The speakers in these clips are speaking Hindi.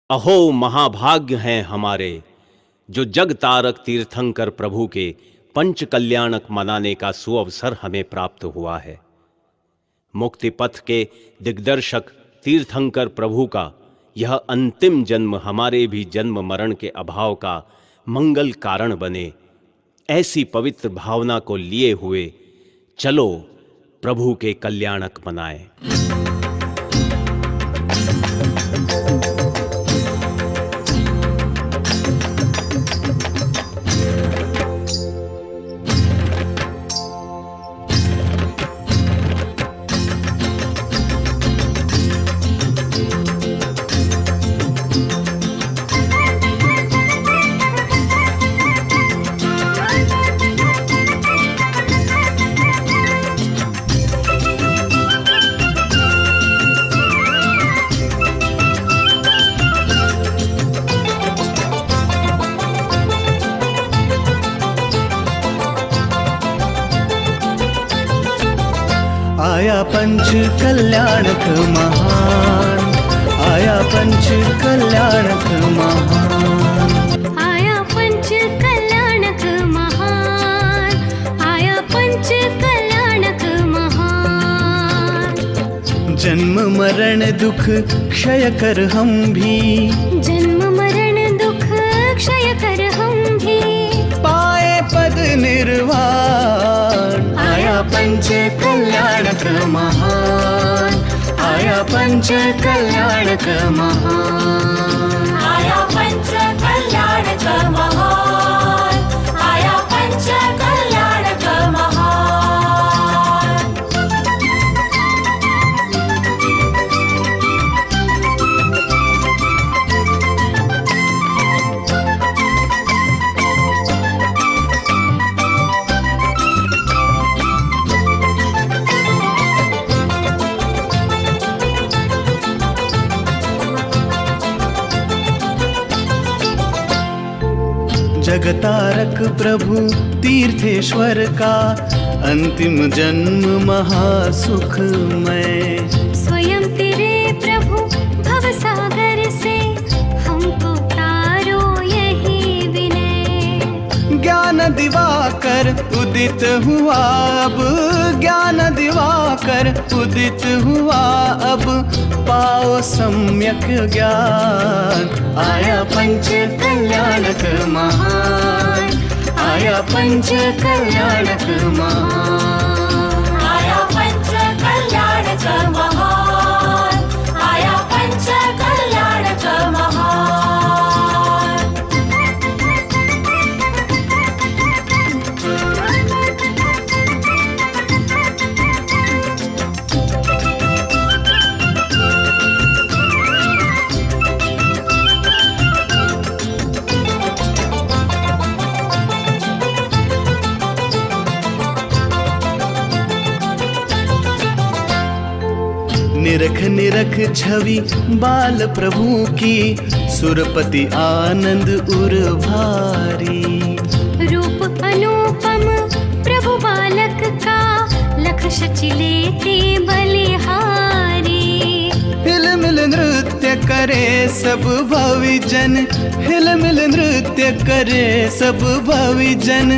अहो महाभाग्य हैं हमारे जो जग तारक तीर्थंकर प्रभु के पंच कल्याणक मनाने का सुअवसर हमें प्राप्त हुआ है। मुक्ति पथ के दिग्दर्शक तीर्थंकर प्रभु का यह अंतिम जन्म हमारे भी जन्म मरण के अभाव का मंगल कारण बने, ऐसी पवित्र भावना को लिए हुए चलो प्रभु के कल्याणक मनाएं। आया पंच कल्याणक महान, आया पंच कल्याणक महान, आया पंच कल्याणक महान, आया पंच कल्याणक महान। जन्म मरण दुख क्षय कर हम भी, जन्म मरण दुख क्षय कर हम भी, पाए पद निर्वाण। आया पंच कल्याणक महान, आया पंच कल्याणक महान, आया पंच कल्याणक महान, आया पंच कल्याणक महान। जगतारक प्रभु तीर्थेश्वर का अंतिम जन्म महासुखमय। स्वयं तेरे प्रभु भवसागर से हमको तारो यही विनय। ज्ञान दिवाकर उदित हुआ अब, ज्ञान दिवाकर उदित हुआ अब, पाओ सम्यक ज्ञान। आया पंच कल्याणक महान, आया पंच कल्याणक महान, आया पंच कल्याणक महान, आया पंच कल्याणक महान। निरख निरख छवि बाल प्रभु की, सुरपति आनंद उर भारी। रूप अनुपम प्रभु बालक का, लख शचिलेते बलिहारी। हिल मिल नृत्य करे सब भविजन, हिल मिल नृत्य करे सब भविजन,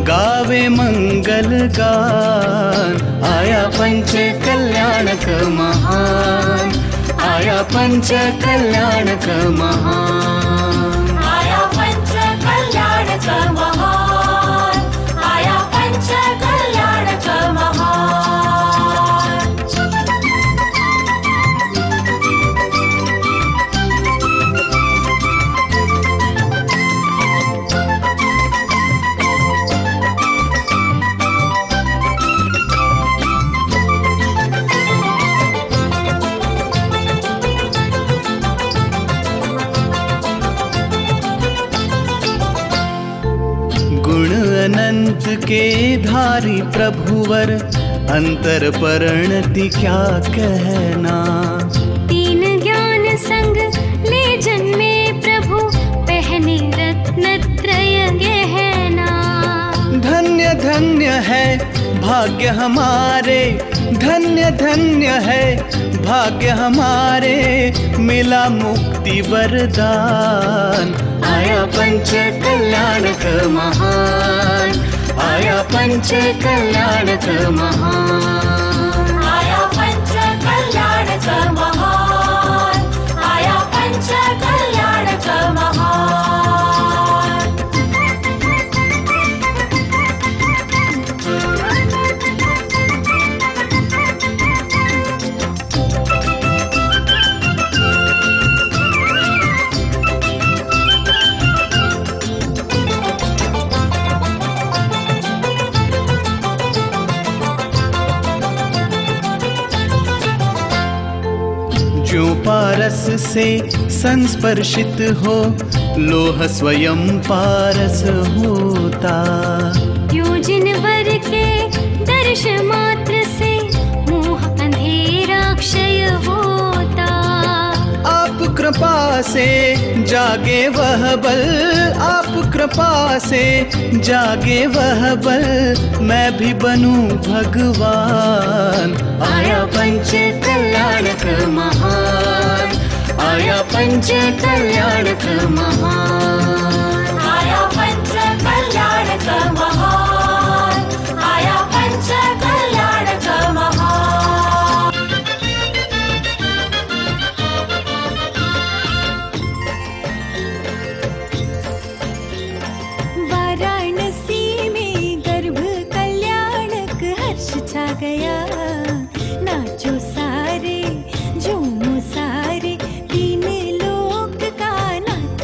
गावे मंगल गान। आया पंच कल्याणक महान, आया पंच कल्याणक महान, आया पंच कल्याणक महान, आया पंच कल्याणक महान। गुण अनंत के धारी प्रभुवर, अंतर परिणति क्या कहना। तीन ज्ञान संग ले जन्मे प्रभु, पहने रत्नत्रय गहना। धन्य धन्य है भाग्य हमारे, धन्य धन्य है भाग्य हमारे मिला मुक्ति वरदान। आया पंच कल्याणक महान, आया पंच कल्याणक महान, आया पंच कल्याणक महान, आया पंच कल्याणक महान। जो पारस से संस्पर्शित हो, लोह स्वयं पारस होता। यूं जिनवर के दर्श मात्र से मोह अंधेरा क्षय होता। आप कृपा से जागे वह बल, आप कृपा से जागे वह बल, मैं भी बनूं भगवान। आया पंच कल्याणक महान, आया पंच कल्याणक महान, आया पंच कल्याणक महान, आया पंच कल्याणक महान। वाराणसी में गर्भ कल्याणक हर्ष छा गया। नाचो सारे, झूमो सारे, तीन लोक का नाथ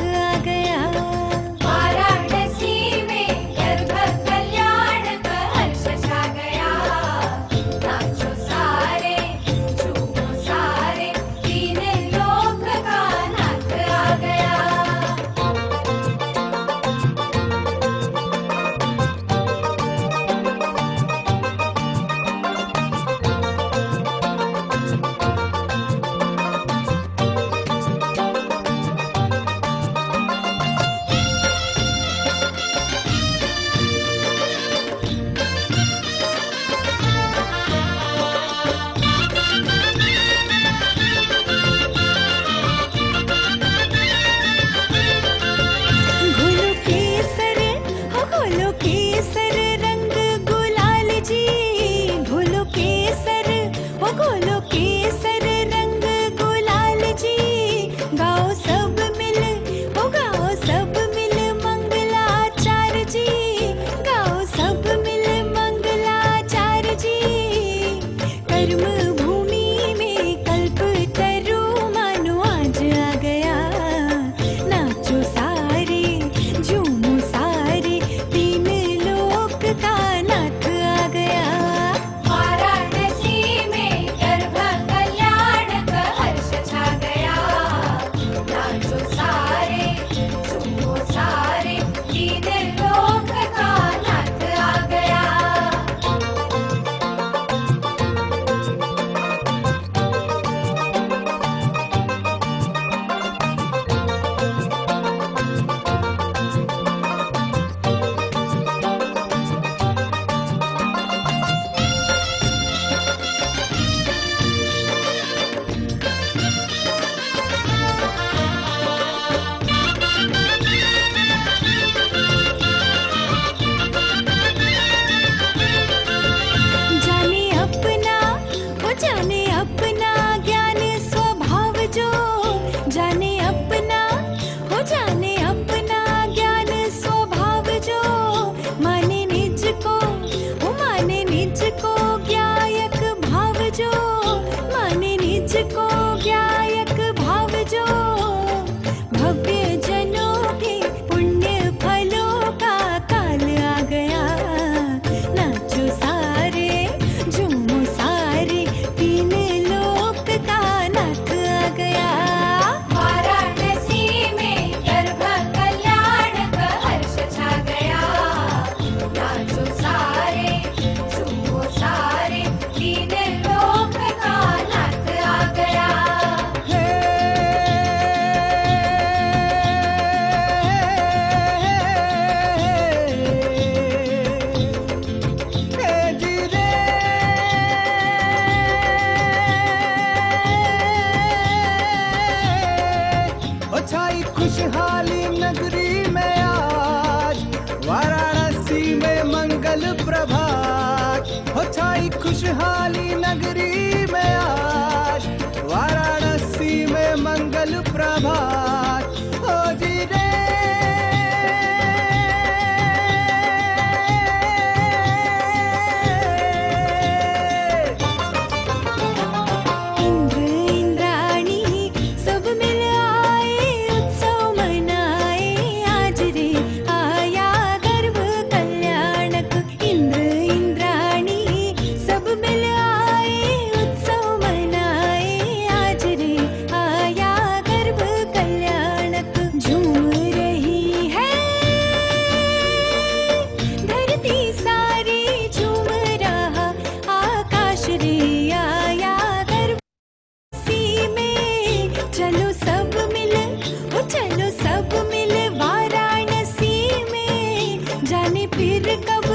खुशहाली नगरी में आज, वाराणसी में मंगल प्रभात। हो छाई खुशहाली नगरी में आज, वाराणसी में मंगल प्रभात। हो जी रे इंद्र इंद्राणी सब मिल आए, उत्सव मनाए आज रे आया गर्भ कल्याणक। इंद्र इंद्राणी सब मिल आए, उत्सव मनाए आज रे आया गर्भ कल्याणक। झूम रही है धरती सारी, झूम रहा आकाश रे आया गर्भ सी में। चलो सब मिल, ओ चलो सब मिल वाराणसी में। जाने फिर कब,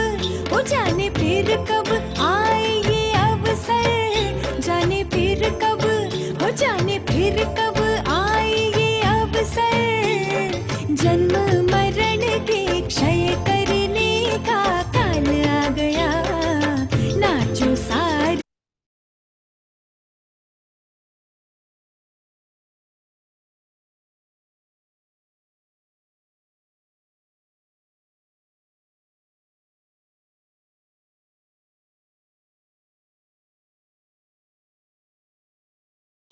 ओ जाने फिर कब आए ये अवसर। जाने फिर कब, ओ जाने फिर कब आए ये अवसर। जन्म मरण के क्षय करने का काल आ गया, नाचो सारे।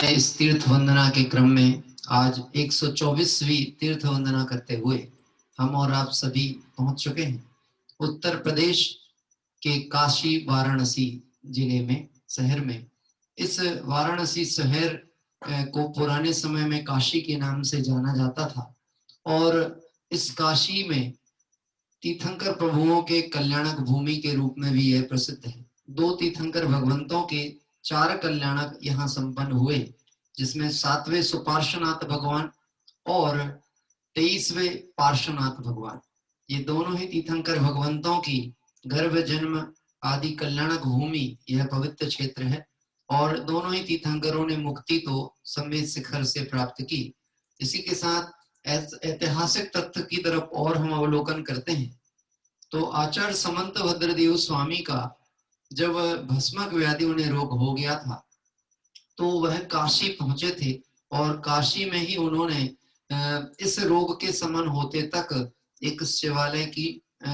इस तीर्थ वंदना के क्रम में आज 124वीं तीर्थ वंदना करते हुए हम और आप सभी पहुंच चुके हैं उत्तर प्रदेश के काशी वाराणसी जिले में, शहर में। इस वाराणसी शहर को पुराने समय में काशी के नाम से जाना जाता था और इस काशी में तीर्थंकर प्रभुओं के कल्याणक भूमि के रूप में भी यह प्रसिद्ध है। 2 तीर्थंकर भगवंतों के 4 कल्याणक यहाँ संपन्न हुए, जिसमें 7वें सुपार्श्वनाथ भगवान और 23वें पार्श्वनाथ भगवान, ये दोनों ही तीर्थंकर भगवंतों की गर्भ जन्म आदि कल्याणक भूमि यह पवित्र क्षेत्र है। और दोनों ही तीर्थंकरों ने मुक्ति तो समेत शिखर से प्राप्त की। इसी के साथ ऐतिहासिक तथ्य की तरफ और हम अवलोकन करते हैं तो आचार्य समंत भद्रदेव स्वामी का जब भस्मक व्याधि उन्हें रोग हो गया था तो वह काशी पहुंचे थे और काशी में ही उन्होंने इस रोग के समन होते तक एक शिवालय की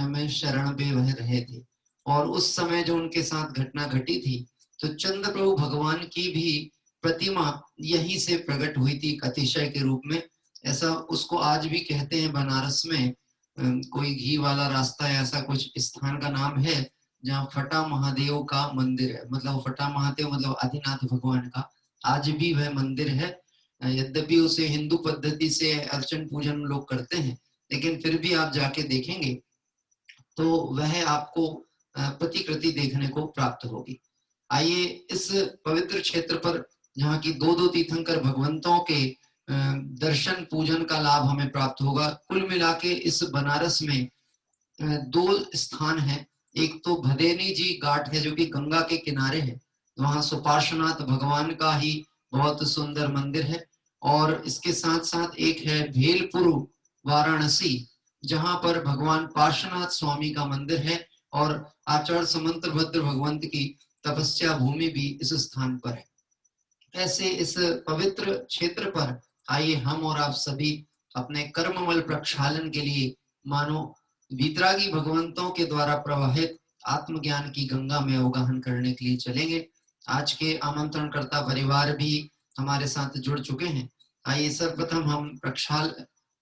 में शरण में वह रहे थे। और उस समय जो उनके साथ घटना घटी थी तो चंद्र प्रभु भगवान की भी प्रतिमा यहीं से प्रकट हुई थी अतिशय के रूप में। ऐसा उसको आज भी कहते हैं, बनारस में कोई घी वाला रास्ता ऐसा कुछ स्थान का नाम है जहाँ फटा महादेव का मंदिर है। मतलब फटा महादेव मतलब आदिनाथ भगवान का आज भी वह मंदिर है। यद्यपि उसे हिंदू पद्धति से अर्चन पूजन लोग करते हैं, लेकिन फिर भी आप जाके देखेंगे तो वह आपको प्रतिकृति देखने को प्राप्त होगी। आइए इस पवित्र क्षेत्र पर जहाँ की 2 तीर्थंकर भगवंतों के दर्शन पूजन का लाभ हमें प्राप्त होगा। कुल मिला के इस बनारस में 2 स्थान हैं। एक तो भदेनी जी घाट है जो कि गंगा के किनारे है, वहां सुपार्श्वनाथ भगवान का ही बहुत सुंदर मंदिर है। और इसके साथ साथ एक है भेलपुर वाराणसी जहां पर भगवान पार्श्वनाथ स्वामी का मंदिर है और आचार्य समंत भद्र भगवंत की तपस्या भूमि भी इस स्थान पर है। ऐसे इस पवित्र क्षेत्र पर आइए हम और आप सभी अपने कर्ममल प्रक्षालन के लिए मानो वीतरागी भगवंतों के द्वारा प्रवाहित आत्मज्ञान की गंगा में अवगाहन करने के लिए चलेंगे। आज के आमंत्रणकर्ता परिवार भी हमारे साथ जुड़ चुके हैं। आइए सर्वप्रथम हम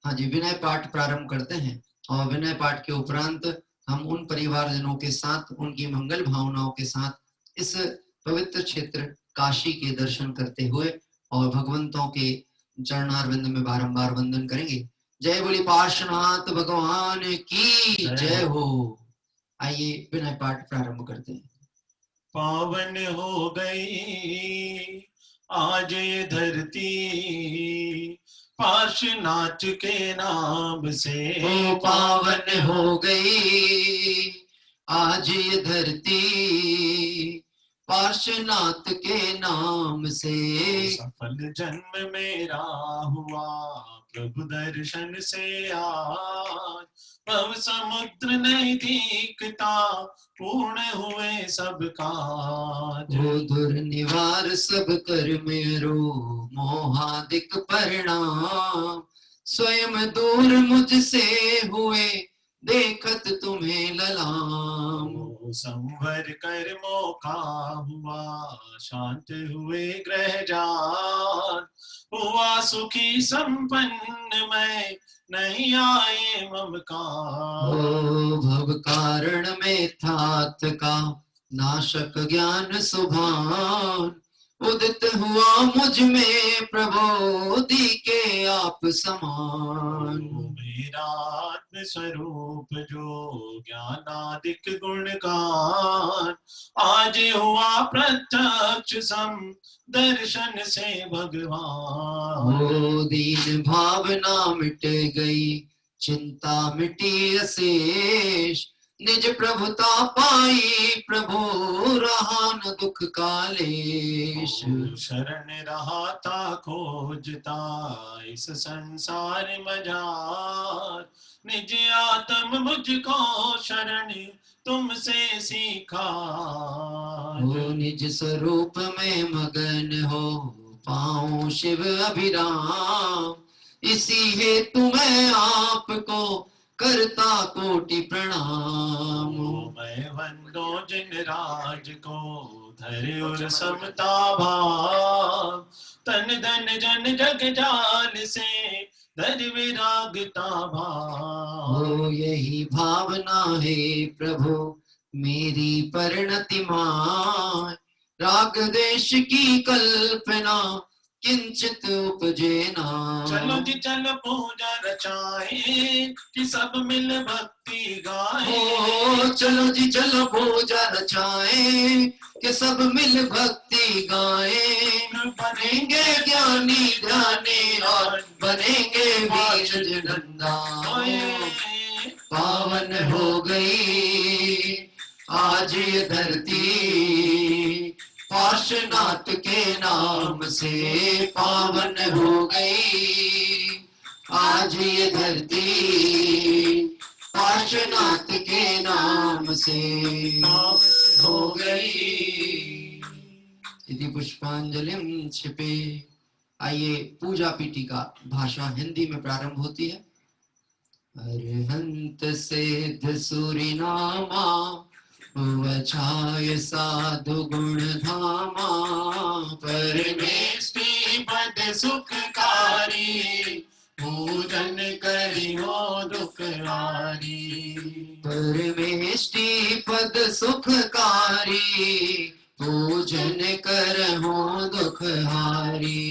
विनय पाठ प्रारंभ करते हैं और विनय पाठ के उपरांत हम उन परिवारजनों के साथ उनकी मंगल भावनाओं के साथ इस पवित्र क्षेत्र काशी के दर्शन करते हुए और भगवंतों के चरणारविंद में बारंबार वंदन करेंगे। जय बोली पार्श्वनाथ भगवान की जय हो। आइए विनय पाठ प्रारंभ करते हैं। पावन हो गई आज ये धरती पार्श्वनाथ के नाम से। ओ पावन हो गई आज ये धरती पार्श्वनाथ के नाम से। सफल जन्म मेरा हुआ प्रभु दर्शन से आज भव समुद्र नहीं दिखता पूर्ण हुए सब काज हो दुर्निवार सब कर मेरो मोहादिक परिणाम स्वयं दूर मुझसे हुए देखत तुम्हें ललाम संवर कर मौका हुआ शांत हुए ग्रह जान हुआ सुखी संपन्न मैं नहीं आए ममकार ओ भव कारण में तात का नाशक ज्ञान सुभान उदित हुआ मुझ में प्रबोधि के आप समान मेरा आत्म स्वरूप जो ज्ञानादिक गुणगान आज हुआ प्रत्यक्ष सम दर्शन से भगवान ओ दीन भावना मिट गई चिंता मिटी अशेष निज प्रभुता पाई प्रभु रहा न दुख कालेश शरण रहा था खोजता इस संसार मजार निज आत्म मुझको शरण तुमसे सीखा ओ निज स्वरूप में मगन हो पाऊं शिव अभिराम इसी हेतु मैं आपको करता कोटि प्रणाम मैं वंदो जिन राज को धरे और समता भाव तन धन जन जग जाल से धर विरागता भाव ओ यही भावना है प्रभु मेरी परिणति मान राग देश की कल्पना किंचित उपजे ना चलो जी चलो पूजा रचाए कि सब मिल भक्ति गाए ओ चलो जी चलो पूजा रचाए कि सब मिल भक्ति गाए बनेंगे ज्ञानी ध्यानी और बनेंगे वीर जनंदा पावन हो गई आज ये धरती पार्श्वनाथ के नाम से पावन हो गई आज ये धरती पार्श्वनाथ के नाम से हो गई। यदि पुष्पांजलिम छिपे। आइए पूजा पीठिका भाषा हिंदी में प्रारंभ होती है। अरहंत सिद्ध सूरिनामा वछाय साधु गुण धामा परमेष्टि पद सुखकारी पूजन करी हो दुखहारी परमेष्टि पद सुखकारी पूजन कर हो दुखहारी।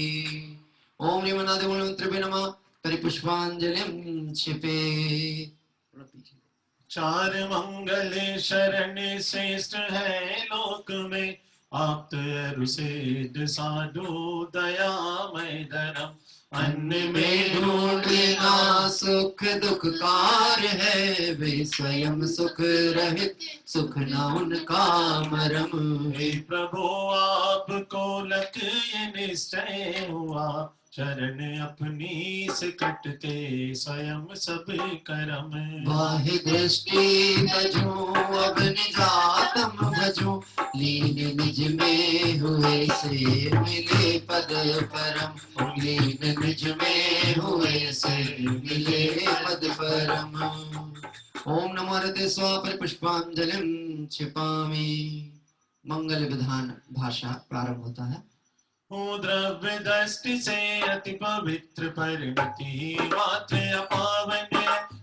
ओम निमनादिमूलमंत्रिभ्यो नमः। परिपुष्पांजलिं छिपे। चार मंगल शरण श्रेष्ठ है लोक में आप्त रुसेद साधु दयामय धर्म अन्य में ढूंढना सुख दुखकार है वे स्वयं सुख रहित सुख न उनका मरम। हे प्रभु आपको लख ये निश्चय हुआ शरण अपनी से कटते स्वयं सब करम। बाहि दृष्टि तजो अब निजातम भजो लीन निज में हुए से मिले पद परम। लीन निज में हुए से मिले पद परम। ओम नमो हरते स्वा परिपुष्पांजलिं छिपामि। मंगल विधान भाषा प्रारंभ होता है। हो द्रव्य दृष्टि से अति पवित्र परिणति मात्र अपावन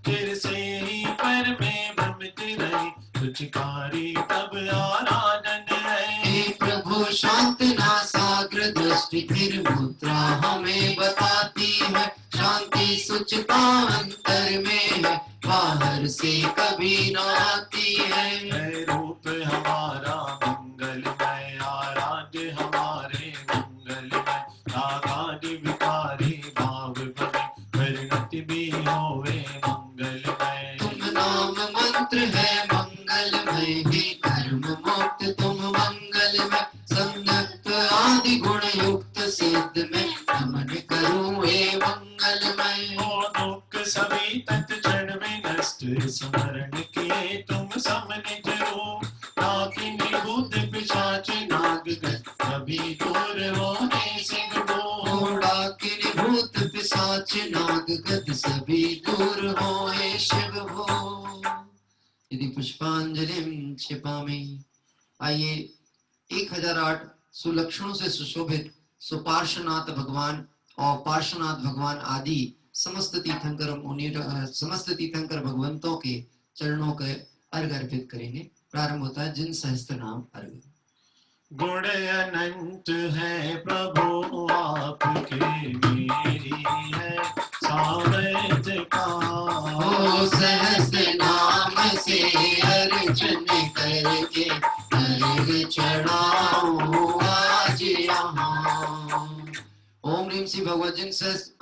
फिर से ही पर में भ्रमित रही रुचिकारी तब आराधन है। हे प्रभु शांत ना साग्र दृष्टि फिर मुद्रा हमें बताती है। शांति सुचिता अंतर में है बाहर से कभी न आती है। रूप हमारा मंगलमय आराध्य हमारे मंगलमय रागादि विकारी भाव भरे परिणति भी होवे मंगलमय। तुम नाम मंत्र है मंगलमय हे कर्म मुक्त तुम मंगलमय। संगत आदि गुण युक्त सिद्ध में नमन करूं हे मंगलमय। तभी तत्क्षण विनष्ट स्मरण किए तुम समनिज रूप डाकिनी भूत पिशाच नाग तभी दूर होने शिव डोर डाकिनी भूत पिशाच नाग गद सभी दूर होए शिव भो। यदि पुष्पांजलिं क्षिपामि। आइए 1008 सुलक्षणों से सुशोभित सुपार्श्वनाथ भगवान और पार्श्वनाथ भगवान आदि समस्त तीर्थंकर भगवंतों के चरणों के अर्घ अर्पित करेंगे। प्रारंभ होता है जिन सहस्त्र नाम अर्घ। गुण अनंत है प्रभु आपके, मेरी है सामर्थ्य का। ओ सहस्त्र नाम से अर्चन करके अर्घ चढ़ाऊं आज यहाँ। ओम ह्रीं श्री भगवतिं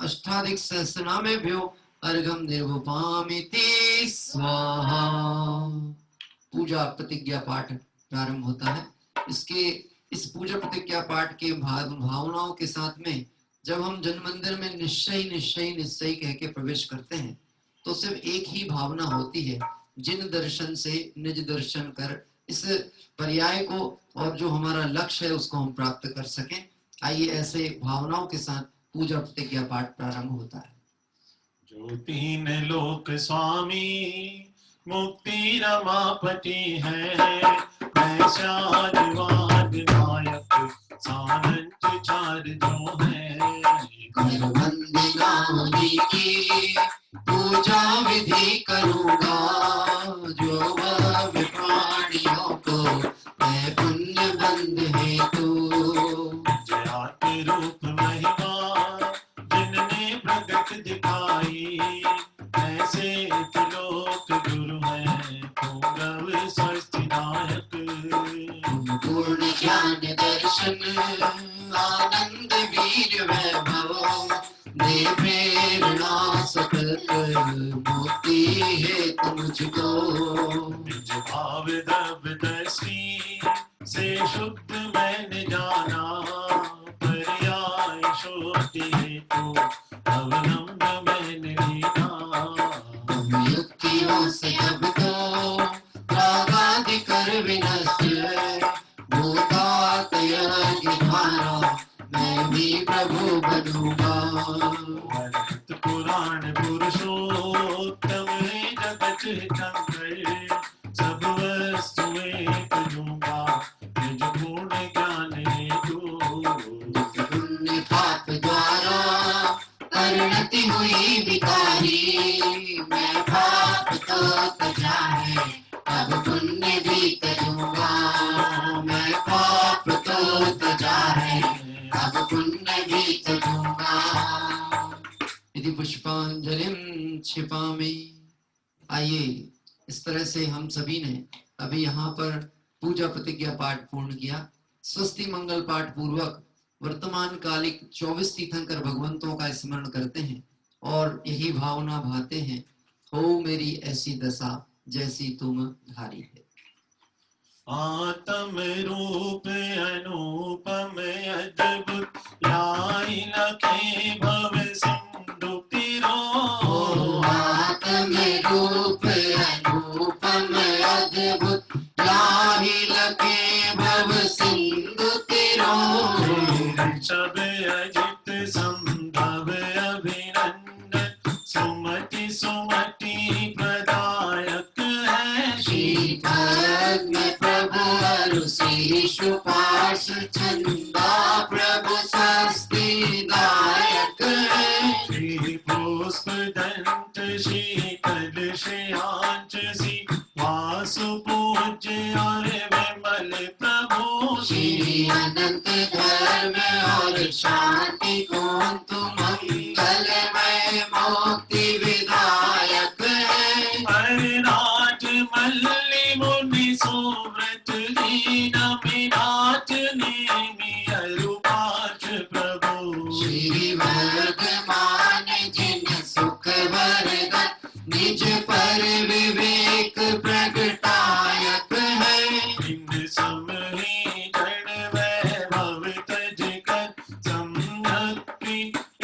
अष्टाधिक सहस्रनामेभ्यो अर्घम निर्वपामिति स्वाहा। पूजा प्रतिज्ञा पाठ प्रारंभ होता है। इस पूजा प्रतिज्ञा पाठ के भावनाओं के साथ में जब हम जन मंदिर में निश्चय निश्चय निश्चय कह के प्रवेश करते हैं तो सिर्फ एक ही भावना होती है, जिन दर्शन से निज दर्शन कर। इस पर्याय को और जो हमारा लक्ष्य है उसको हम प्राप्त कर सकें। आइए ऐसे भावनाओं के साथ पूजा प्रतिज्ञा पाठ प्रारंभ होता है। जो तीन लोक स्वामी मुक्ति रमापति है, वैशाजवाद नायक सानंद चार जो है। वंदना की पूजा विधि करूंगा, जो भव्य प्राणियों को मैं पुण्य बंद हेतु। जयात रूप महिमा जिनने प्रगट दिखाई, ऐसे त्रिलोक गुरु है पूर्व स्वस्थिदायक। पूर्ण ज्ञान दर्शन आनंद वीर वैभव, दे प्रेरणा सकल मुक्ति है तुझको। निज भाव द्रव्य दृष्टि से शुद्ध मैंने जाना, पर्याय शोधि हेतु अवलंब मैंने लीना। युक्तियों से जब तो रागादि कर विनष्ट, भूतात यज्ञ द्वारा मैं भी प्रभु बनूंगा। अनंत पुराण पुरुषोत्तम जगत हितंकर, सब वस्तुएं तजूंगा निज पूर्ण ज्ञान हेतु। पुण्य पाप द्वारा परिणति हुई विकारी, मैं पाप तो तजा है अब पुण्य भी तजूंगा। मैं पाप तो तजा है अब पुण्य भी तजूंगा। यदि पुष्पांजलिं क्षिपामि। आइए इस तरह से हम सभी ने अभी यहाँ पर पूजा प्रतिज्ञा पाठ पूर्ण किया। स्वस्ति मंगल पाठ पूर्वक वर्तमान कालिक 24 तीर्थंकर भगवंतों का स्मरण करते हैं और यही भावना भाते हैं, हो मेरी ऐसी दशा जैसी तुम धारी है। आत्म रूप अनुपम अद्भुत, लाई लखे भव सिंधु तिरो। आत्म रूप अनुपम अद्भुत, लाई लखे भव सिंधु तिरो। सब अजित संभव अभिनंदन, सुमति सुमति प्रदायक है। श्री पद्म प्रभु ऋषिशुपाश चंदा प्रभु स्वस्ति दायक है। श्री पुष्प दंत शीतल श्रेयांश सी, वासु पूज्य और विमल प्रभु। श्री अनंत धर्म और शांति कौन तु मंगलमय मुक्ति विधायक है। हरिराज मल्लि मुनि सुव्रत दीन विराज नेमि अरुपाच प्रभु। श्री वर्धमान जिन सुख वरदन, निज पर विवेक प्रगटायक है। इन समहि जन वैभव तज कर, सम्यक की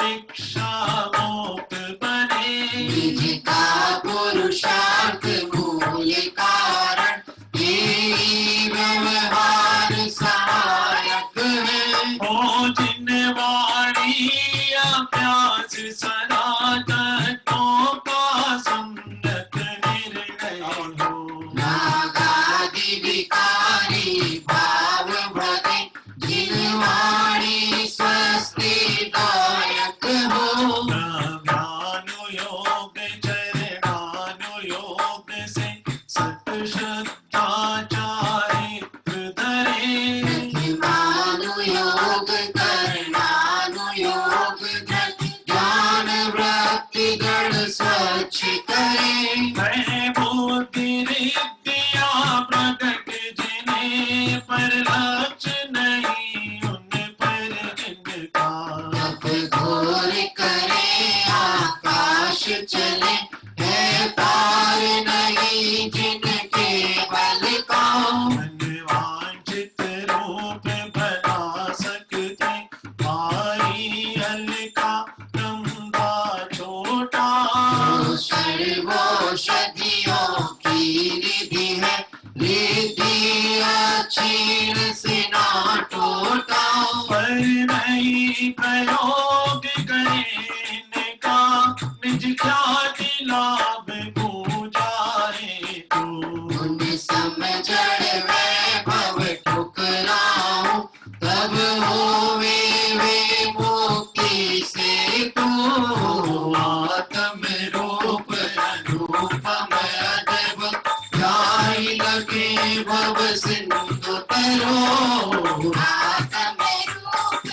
इच्छा मोक्त बने। निज का पुरुषार्थ मूल कारण, यही व्यवहार सहायक है। ओ जिन वाणी अभ्यास सनातनों का सम्यक निर्णय हो। नागादि विकारी भाव भरे, जिन वाणी स्वस्तिदायक हो। द्रव्यानुयोग चरणानुयोग से सत श्रद्धा चारित्र धरे। महिमानुयोग करणानुयोग ज्ञान वृत्ति गण स्वच्छ करे। है बुद्धि विद्या प्रकट जिन्हें, पर लक्ष्य नहीं उन पर जिनका। तप घोर करे आकाश चले, है पार नहीं जिनके बल का। मनवांछित रूप बना सकते, भारी हल्का लंबा छोटा। सर्वौषधियों की रिधि है, रिधि क्षीण से ना टूटा। पर नहीं प्रयोग करे इनका, निज ख्याति लाभ पूजा हेतु। उन समझड़ वैभव ठुकराऊं, तब होवे वे मुक्ति से तू। आत्म रूप रूपम अद्भुत, जाहि लगे भव सिंधु तरो। आत्म रूप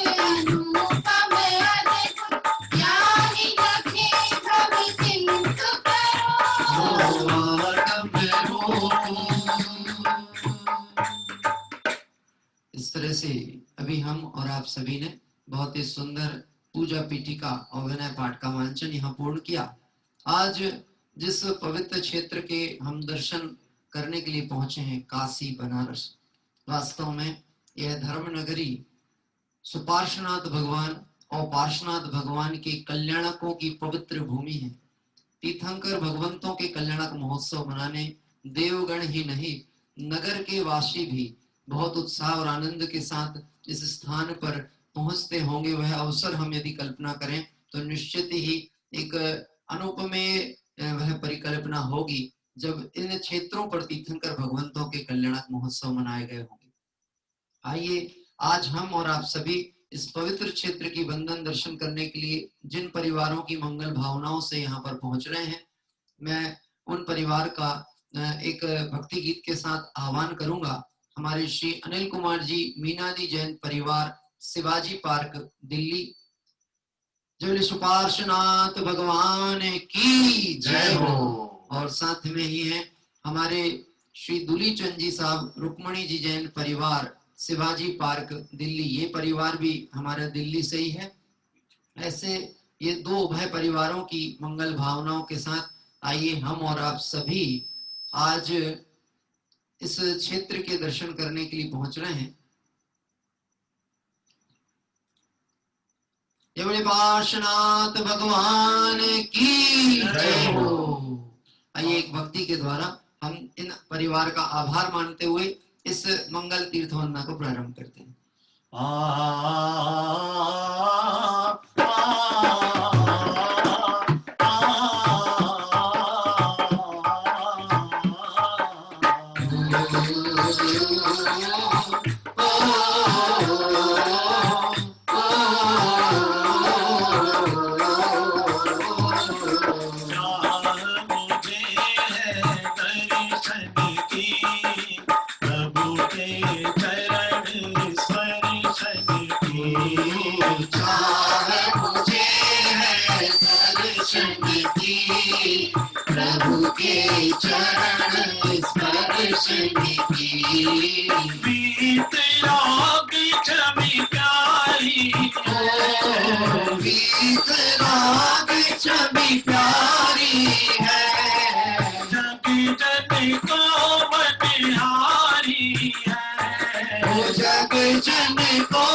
रूपम अद्भुत, जाहि लगे भव सिंधु तरो। इस तरह से अभी हम और आप सभी ने बहुत ही सुंदर पूजा पीठिका और विनय पाठ का वांचन यहाँ पूर्ण किया। आज जिस पवित्र क्षेत्र के हम दर्शन करने के लिए पहुंचे हैं, काशी बनारस, वास्तव में यह धर्म नगरी सुपार्श्वनाथ भगवान और पार्श्वनाथ भगवान के कल्याणकों की पवित्र भूमि है। तीर्थंकर भगवंतों के कल्याणक महोत्सव मनाने देवगण ही नहीं, नगर के वासी भी बहुत उत्साह और आनंद के साथ इस स्थान पर पहुंचते होंगे। वह अवसर हम यदि कल्पना करें तो निश्चित ही एक अनुपमेय वह परिकल्पना होगी, जब इन क्षेत्रों पर तीर्थंकर भगवंतों के कल्याणक महोत्सव मनाए गए होंगे। आइए आज हम और आप सभी इस पवित्र क्षेत्र की वंदन दर्शन करने के लिए जिन परिवारों की मंगल भावनाओं से यहाँ पर पहुंच रहे हैं, मैं उन परिवार का एक भक्ति गीत के साथ आह्वान करूंगा। हमारे श्री अनिल कुमार जी मीनादी जैन परिवार, शिवाजी पार्क, दिल्ली। जय सुपार्श्वनाथ भगवान की जय हो। और साथ में ही है हमारे श्री दुलीचंद जी साहब, रुक्मणी जी जैन परिवार, शिवाजी पार्क, दिल्ली। ये परिवार भी हमारे दिल्ली से ही है। ऐसे ये दो उभय परिवारों की मंगल भावनाओं के साथ आइए हम और आप सभी आज इस क्षेत्र के दर्शन करने के लिए पहुंच रहे हैं। जय बोले पार्श्वनाथ भगवान की जय हो। आइए एक भक्ति के द्वारा हम इन परिवार का आभार मानते हुए इस मंगल तीर्थ वंदना को प्रारंभ करते हैं। प्रभु के चरण स्पर्शन की, बीत राग छवि प्यारी, बीत राग छवि प्यारी है। जग जन को मनहारी है, ओ जग जन को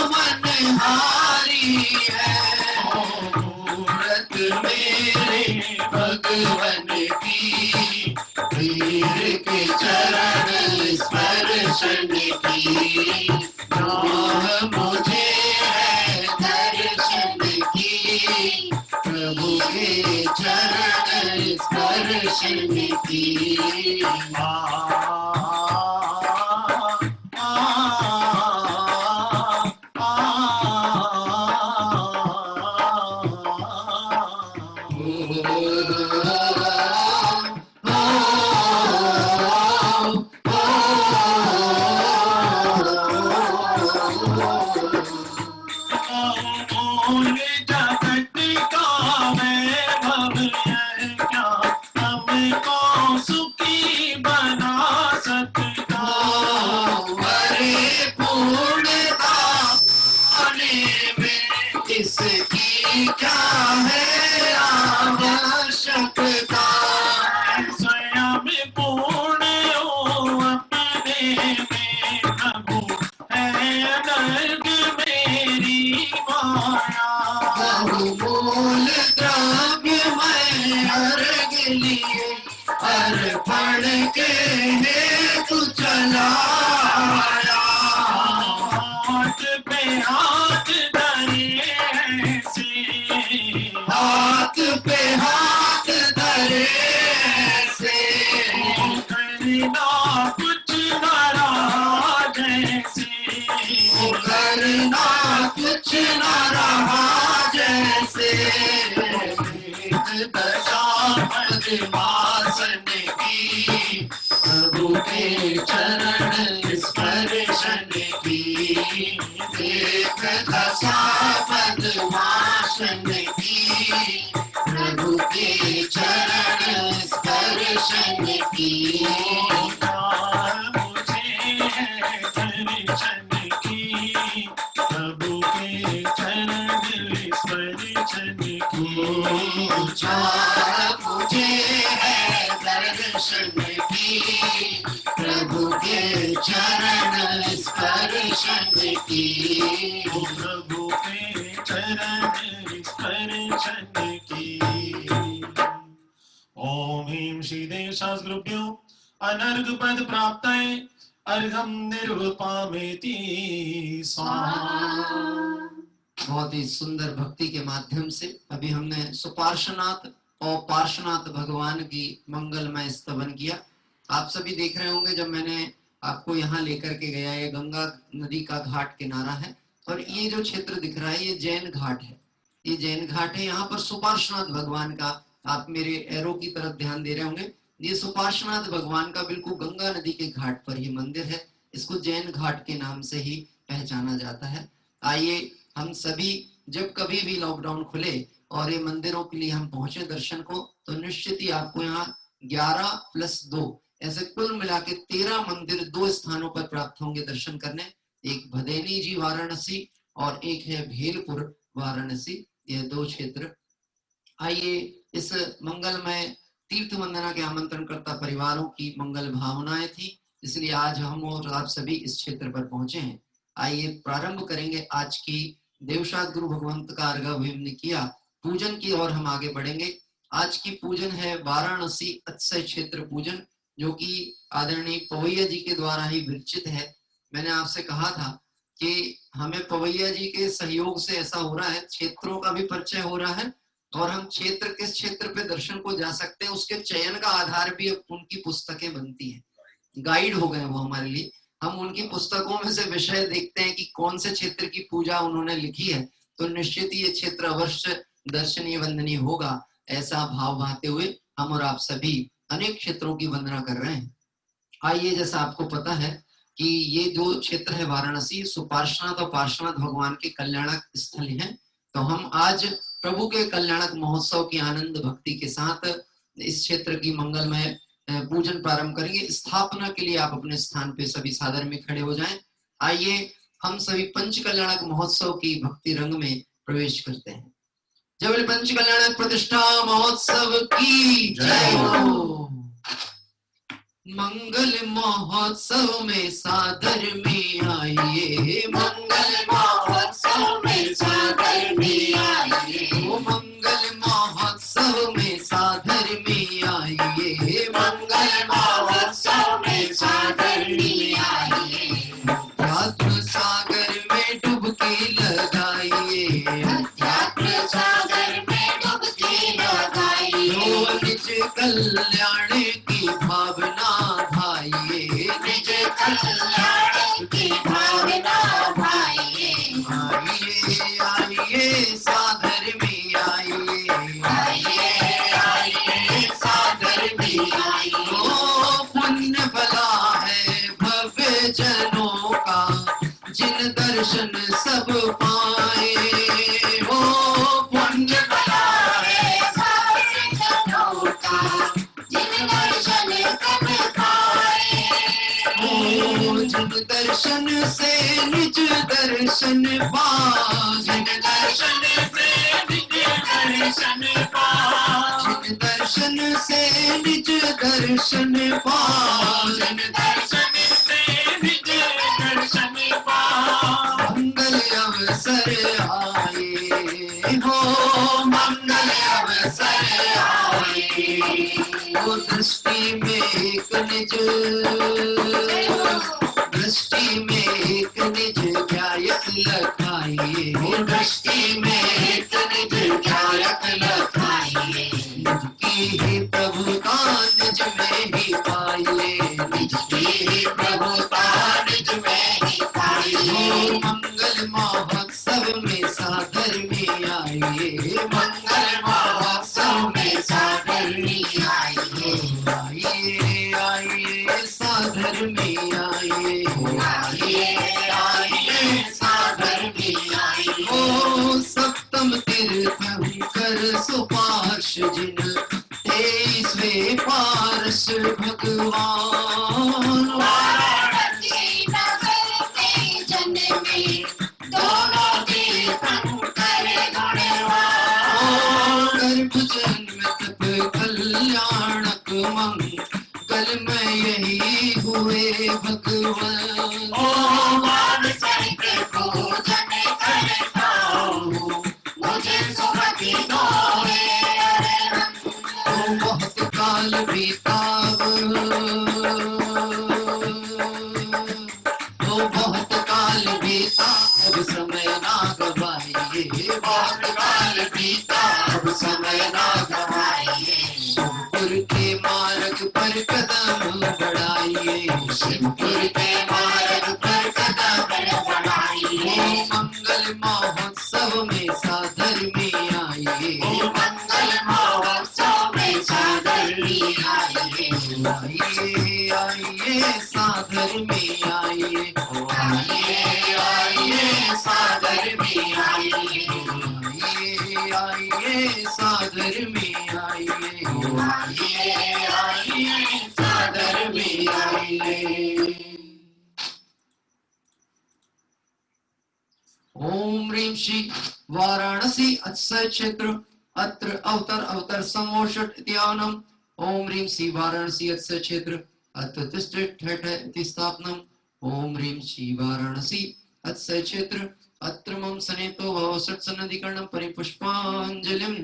मनहारी है। मूरत मेरे भगवान उपवन की, वीर के चरण स्पर्शन की, राह मुझे है दर्शन की, प्रभु के चरण स्पर्शन की। इसकी क्या है आवश्यकता, स्वयं पूर्ण हो अपने में प्रभु है अनर्ग मेरी माया, बहुमूल द्रव्य मैं अर्घ लिए अर्पण के हेतु चलाया, हाथ पे हाथ हाथ पे हाथ धरे से, करना कुछ न रहा जैसे, करना कुछ न रहा जैसे, दशा मदमासन की, प्रभु के चरण स्पर्शन की, एक दशा मदमासन की, प्रभु के चरण स्पर्शन की, मुझे है दर्शन की, प्रभु के चरण स्पर्शन की, मुझे है दर्शन की, प्रभु के चरण स्पर्शन की, प्रभु के चरण स्पर्शन की। ओम ह्रीं श्री देव शास्त्रुभ्यो अनर्घ पद प्राप्तये अर्घम निर्वपामेति स्वाहा। बहुत ही सुंदर भक्ति के माध्यम से अभी हमने सुपार्श्वनाथ और पार्श्वनाथ भगवान की मंगलमय स्तवन किया। आप सभी देख रहे होंगे जब मैंने आपको यहाँ लेकर के गया, ये गंगा नदी का घाट किनारा है और ये जो क्षेत्र दिख रहा है ये जैन घाट है, ये जैन घाट है। यहाँ पर सुपार्श्वनाथ भगवान का, आप मेरे एरो की तरफ ध्यान दे रहे होंगे, ये सुपार्श्वनाथ भगवान का बिल्कुल गंगा नदी के घाट पर ही मंदिर है। इसको जैन घाट के नाम से ही पहचाना जाता है। आइए हम सभी जब कभी भी लॉकडाउन खुले और ये मंदिरों के लिए हम पहुंचे दर्शन को, तो निश्चित ही आपको यहाँ 11+2 ऐसे कुल मिला के 13 मंदिर 2 स्थानों पर प्राप्त होंगे दर्शन करने। एक भदेनी जी वाराणसी और एक है भेलपुर वाराणसी, ये 2 क्षेत्र। आइए इस मंगलमय तीर्थ वंदना के आमंत्रणकर्ता परिवारों की मंगल भावनाएं थी, इसलिए आज हम और आप सभी इस क्षेत्र पर पहुंचे हैं। आइए प्रारंभ करेंगे आज की देवशाद गुरु भगवंत का अर्घ हमने किया, पूजन की ओर हम आगे बढ़ेंगे। आज की पूजन है वाराणसी अक्षय क्षेत्र पूजन, जो कि आदरणीय पवैया जी के द्वारा ही विरचित है। मैंने आपसे कहा था कि हमें पवैया जी के सहयोग से ऐसा हो रहा है, क्षेत्रों का भी परिचय हो रहा है और हम क्षेत्र किस क्षेत्र पे दर्शन को जा सकते हैं उसके चयन का आधार भी उनकी पुस्तकें बनती हैं, गाइड हो गए वो हमारे लिए। हम उनकी पुस्तकों में से विषय देखते हैं कि कौन से क्षेत्र की पूजा उन्होंने लिखी है, तो निश्चित ही ये क्षेत्र अवश्य दर्शनीय वंदनीय होगा, ऐसा भाव भाते हुए हम और आप सभी अनेक क्षेत्रों की वंदना कर रहे हैं। आइए, जैसा आपको पता है कि ये जो क्षेत्र है वाराणसी, सुपार्श्वनाथ और पार्श्वनाथ भगवान के कल्याणक स्थल हैं, तो हम आज प्रभु के कल्याणक महोत्सव की आनंद भक्ति के साथ इस क्षेत्र की मंगलमय पूजन प्रारंभ करेंगे। स्थापना के लिए आप अपने स्थान पे सभी सादर में खड़े हो जाएं। आइए हम सभी पंच कल्याणक महोत्सव की भक्ति रंग में प्रवेश करते हैं। जब पंच कल्याणक प्रतिष्ठा महोत्सव की जय हो। मंगल महोत्सव में सादर में आइए, मंगल महोत्सव में सादर में आइए, मंगल महोत्सव में सागर में आइए, मंगल महोत्सव में सागर में आइए, अध्यात्म सागर में डुबकी लगाइए, अध्यात्म सागर में डुबकी लगाइए, निज कल्याण की भावना भाइये, निज कल्याण की भावना भाइये, आइए आइए सागर में आइए, आइए आइए सागर में आइए, ओ पुण्य भला है भव्य जनों का, जिन दर्शन सब पाए, ओ पुण्य भला है भव्य जनों का, जिन दर्शन सब पाए, ओ जिन दर्शन से निज दर्शन पा, जिन दर्शन से निज दर्शन पा, जिन दर्शन से निज दर्शन पा, जिन दर्शन से निज दर्शन पा, मंगल अवसर आए हो, मंगल अवसर आए, वो दृष्टि में एक निज, दृष्टि में एक निज ध्यायक लखाइए, वो दृष्टि में एक निज ध्यायक लखाइए, निज की ही प्रभुता निज में ही पाइए, निज की ही प्रभुता निज में ही पाइए, मंगल महोत्सव में सागर में आइए, मंगल महोत्सव में सागर में आइए, आइए आइए सागर में आइए, आइए आइए सागर में आइए, ओ सप्तम तीर्थंकर सुपार्श जिन 23वें पारस भगवान, वाराणसी नगर में जन्मे दोनों तीर्थंकर गुणवान, गर्भ जन्म तप कल्याणक मंगल में यही हुए भगवान, ओ मानसिक पूजन करता हूँ, मुझे सुमति दोहे ओ बहुत काल बीता, ओ बहुत काल बीता, अब समय ना गवाइए, बहुत काल बीता, अब समय ना गवाइए, शिवपुर के मार्ग पर कदम बढ़ाइए, शिवपुर के मार्ग पर कदम बढ़ाइए, मंगल महोत्सव में सागर में आइए, मंगल महोत्सव में सागर में आइए, आइए आइए सागर में आइए, आइए आइए सागर में आइए, आइए आइए सागर में आइए, आइए आइए सागर में आइए। ओम ह्रीं श्री वाराणसी अत्सय क्षेत्र अत्र अवतर अवतर समोषट इत्यानम, ओम ह्रीं श्री वाराणसी अत्सय क्षेत्र अत्र तिष्ठित ठठ इति स्थापनम, ओम ह्रीं श्री वाराणसी अत्सय क्षेत्र अत्र मम सनेतो भव षट्सनधिकरणं परिपुष्पांजलिं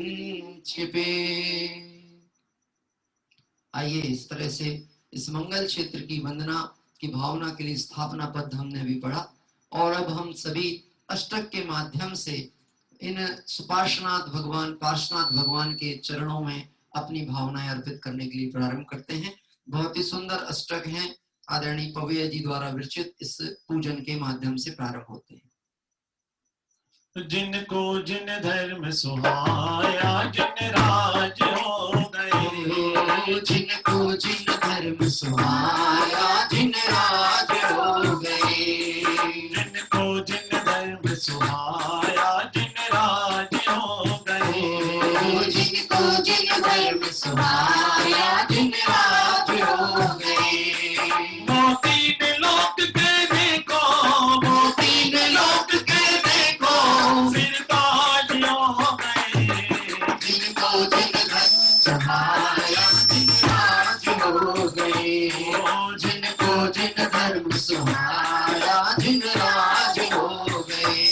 क्षिपे। आइए इस तरह से इस मंगल क्षेत्र की वंदना की भावना के लिए स्थापना पद हमने अभी पढ़ा, और अब हम सभी अष्टक के माध्यम से इन सुपार्श्वनाथ भगवान पार्श्वनाथ भगवान के चरणों में अपनी भावनाएं अर्पित करने के लिए प्रारंभ करते हैं। बहुत ही सुंदर अष्टक हैं, आदरणीय पवैया जी द्वारा विरचित इस पूजन के माध्यम से प्रारंभ होते हैं। जिनको जिन धर्म सुहाया जिन राज हो गए, जिनको जिन धर्म सुहाया जिन राज हो गए, जिनको जिन धर्म सुहाया जिन राज हो गए, जिनको जिन धर्म सुहाया जिन राज हो गए, मोती ने लोक के देखो, मोती ने लोक के देखो, सिर ताज हो गए, जिनको जिन धर्म सुहाया जिन राज हो गए, जिनको जिन धर्म सुहाया जिन राज हो गए,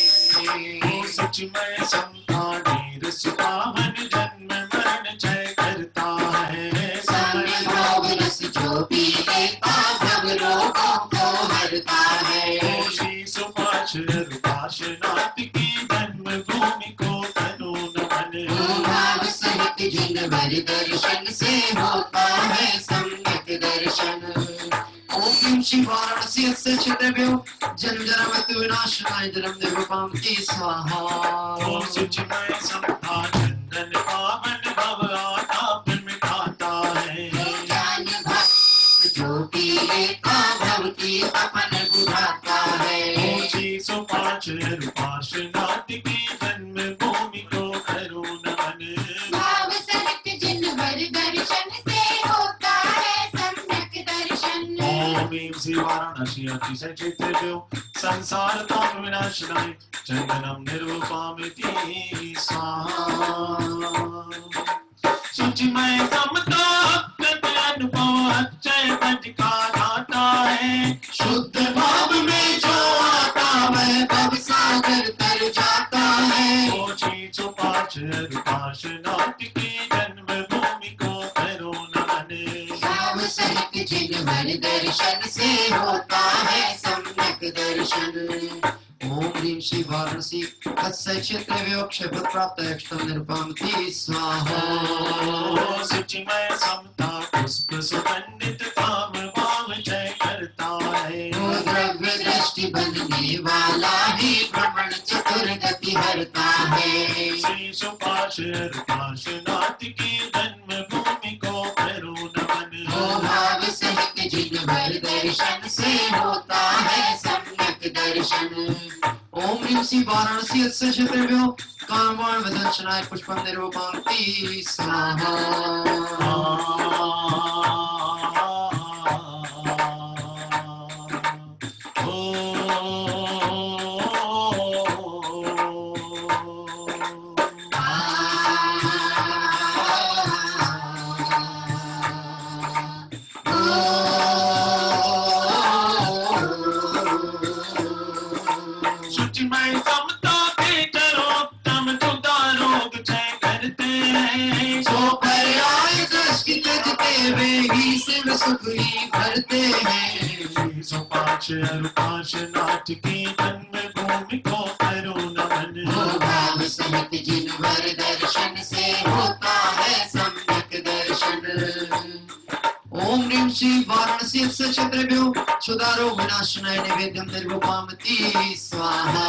सच में समता ढेर सुपावन जन्म मरण जय करते रस जो पी लेता भव रोगों को हरता है। श्री सुपार्श रूपार्शनाथ की जन्मभूमि को करो नमन। भाव सहित जिन भर दर्शन से होता है सम्यक दर्शन। ओम ह्रीं श्री वाराणसी अस्य क्षेत्रभ्यो जन्म जन्मत विनाशनाय जन्म निर्विपामति स्वाहा। ओम शुचिमय समता चंदन पावन भव आताप मिटाता है। ज्ञान भक्त जो पी लेता भव की अपन बुझाता है। ओम श्री सुपार्श रूपार्शनाथ की जन्मभूमि को करो नमन। भाव सहित जिन भर दर्शन से होता है सम्यक दर्शन। ओम ह्रीं श्री वाराणसी अतिशय क्षेत्रभ्यो संसार ताप विनाशनाय चंदनम निर्वपामिति स्वाहा। शुचिमय समता अत्यंत अनुभव अक्षय पद का दाता है। शुद्ध भाव में जो आता वह भव सागर तर जाता है। ओ श्री सुपार्श रूपार्शनाथ की जन्मभूमि को करो नमन। भाव सहित जिन भर दर्शन से होता है सम्यक दर्शन। ओम ह्रीं श्री वाराणसी तस्य क्षेत्रभ्यो क्षयपद प्राप्त अक्षतम निरुपामति स्वाहा। ओ शुचिमय समता पुष्प सुगंधित काम भाव जय करता है। वो द्रव्य दृष्टि बनने वाला ही भ्रमण चतुर गति हरता है। श्री सुपार्श रूपार्शनाथ की जन्मभूमि को करो नमन। वो भाव सहित जिन भर दर्शन से होता है सम्यक दर्शन। ओम ह्रीं श्री वाराणसी अस्य क्षेत्रभ्यो कामवाण वदंशनाय पुष्पम निरूपामति स्वाहा। शुचिमय समता के चरोत्तम सुधारोग जय करते हैं। सो पर्याय दृष्टि त्यजते वे ही शिव सुख ही भरते हैं। श्री सुपार्श रूपार्शनाथ की जन्मभूमि को करो नमन। वो भाव सहित जिन भर दर्शन से होता है सम्यक दर्शन। ओम ह्रीं श्री वाराणसी अस्य क्षेत्रभ्यो क्षुधारो विनाशनाय नैवेद्यम निर्वपामति स्वाहा।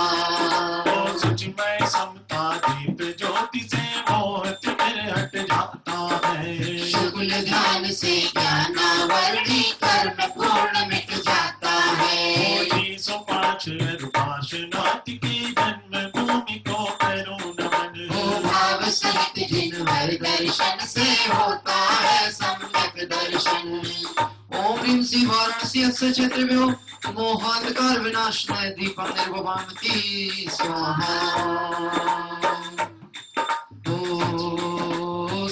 ओ शुचिमय समता दीप ज्योति से मोहित फिर हट जाता है। शुक्ल ध्यान से ज्ञानावरणी कर्म पूर्ण मिट जाता है। श्री सुपार्श रूपार्शनाथ की जन्मभूमि को करो नमन। वो भाव सहित जिन भर दर्शन से होता है सम्यक दर्शन। ओम ह्रीं श्री वाराणसी अस्य क्षेत्रभ्यो मोहांधकार विनाशनाय दीपम निर्वपामति स्वाहा। ओ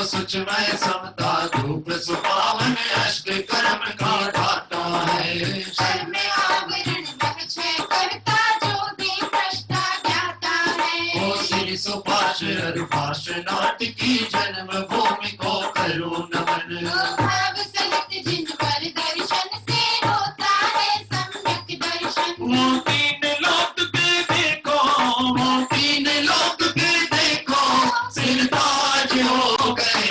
सुचिमय समता धूप सुपावन अष्ट कर्म का ढाटा है। कर्म आवरण वह क्षय करता जो भी भ्रष्टा जाता है। ओ श्री सुपार्श रूपार्शनाथ की जन्मभूमि को करो नमन। भाव सहित जिन पर दर्शन से होता है सम्यक दर्शन। वो तीन लोक के देखो, वो तीन लोक के देखो सिरताज हो गए।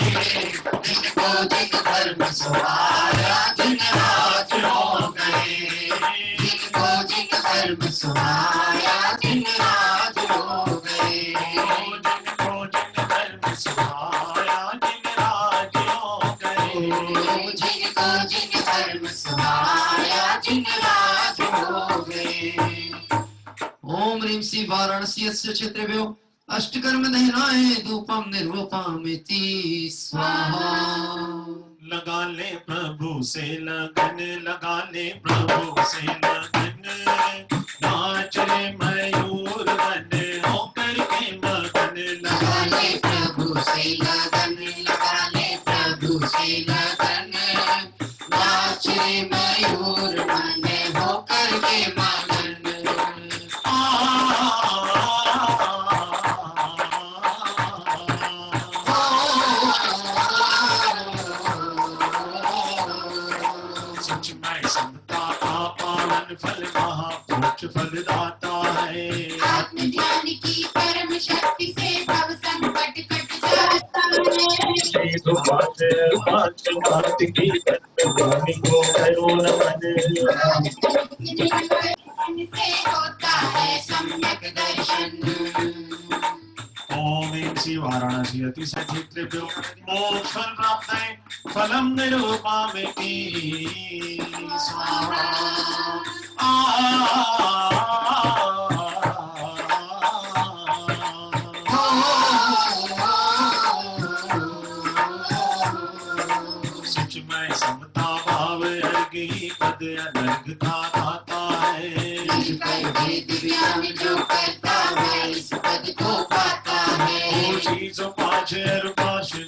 जिनको जिन धर्म सुहाया जिन राज हो गए। जिनको जिन धर्म सुहाया जिन राज हो गए। जिनको जिन धर्म सुहाया जिन राज हो गए। जिनको जिन धर्म सुहाया जिन राज हो गए। ओम ह्रीं श्री वाराणसी अस्य क्षेत्रभ्यो अष्टकर्म दहनाय धूपम निर्वपामति स्वाहा। लगा ले प्रभु से लगन, लगा ले प्रभु से लगन। नाच रे मयूर बन होकर के मगन। लगा ले प्रभु से लगन, लगा ले प्रभु से लगन। नाच रे मयूर मन होकर के मगन। ज्ञान फल महापुरुष फलदाता है। आत्मज्ञान की परम शक्ति से भव संकट कट जाता है। बात की भूमि को करो नमन। से होता है सम्यक दर्शन। ओम श्री वाराणसी अति सचित्र मोक्ष फल प्राप्त है फलम निरूपामि स्वाहा। सचमय समता भाव अर्घी पद अनर्घ का दाता है। वेद ज्ञान जो करता है इस पद को पाता है। चीजों पाछ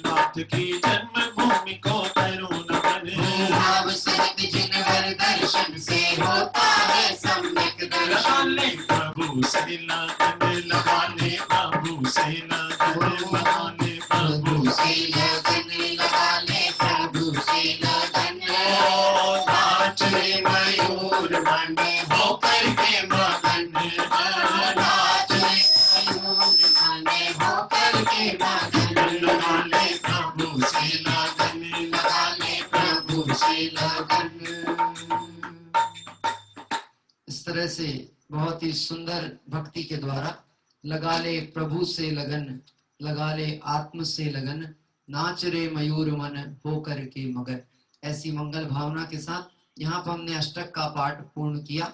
नाथ की जन्म भूमि को करो नमन। भाव सहित जिनवर दर्शन से होता है सम्यक लगा ले दर्शन। प्रभु से लगन लगा ले प्रभु से लगन लगा ले प्रभु से लगन लगा ले प्रभु से लगन। नाच रे मयूर मन होकर के मगन। नाच रे मयूर मन होकर के मगन। लगा ले प्रभु से लगन लगा ले प्रभु से लगन। इस तरह से बहुत ही सुंदर भक्ति के द्वारा लगा ले प्रभु से लगन, लगा ले आत्म से लगन, नाच रे मयूर मन हो कर के मगन। ऐसी मंगल भावना के साथ यहाँ पर हमने अष्टक का पाठ पूर्ण किया।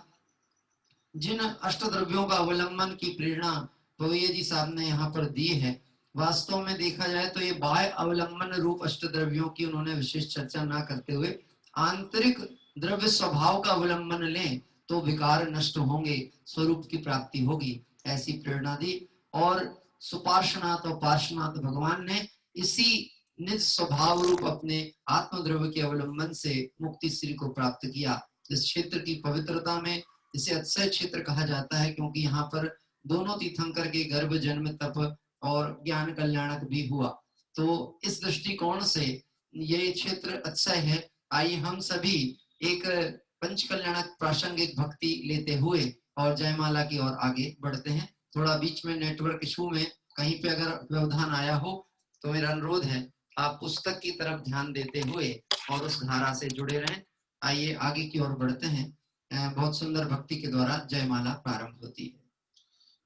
जिन अष्टद्रव्यों का अवलंबन की प्रेरणा पवैया जी साहब ने यहाँ पर दी है, वास्तव में देखा जाए तो ये बाह्य अवलंबन रूप अष्टद्रव्यों की उन्होंने विशेष चर्चा ना करते हुए आंतरिक द्रव्य स्वभाव का अवलंबन लें तो विकार नष्ट होंगे, स्वरूप की प्राप्ति होगी, ऐसी प्रेरणा दी। और सुपार्श्वनाथ और पार्श्वनाथ भगवान ने इसी निज स्वभाव रूप अपने आत्मद्रव्य के अवलंबन से मुक्ति श्री को प्राप्त किया। इस क्षेत्र की पवित्रता में इसे अक्षय क्षेत्र कहा जाता है, क्योंकि यहाँ पर दोनों तीर्थंकर के गर्भ जन्म तप और ज्ञान कल्याणक भी हुआ। तो इस दृष्टिकोण से ये क्षेत्र अक्षय है। आइए हम सभी एक पंच कल्याणक प्रासंगिक भक्ति लेते हुए और जयमाला की ओर आगे बढ़ते हैं। थोड़ा बीच में नेटवर्क इशू में कहीं पे अगर व्यवधान आया हो तो मेरा अनुरोध है आप पुस्तक की तरफ ध्यान देते हुए और उस धारा से जुड़े रहें। आइए आगे की ओर बढ़ते हैं। बहुत सुंदर भक्ति के द्वारा जयमाला प्रारंभ होती है।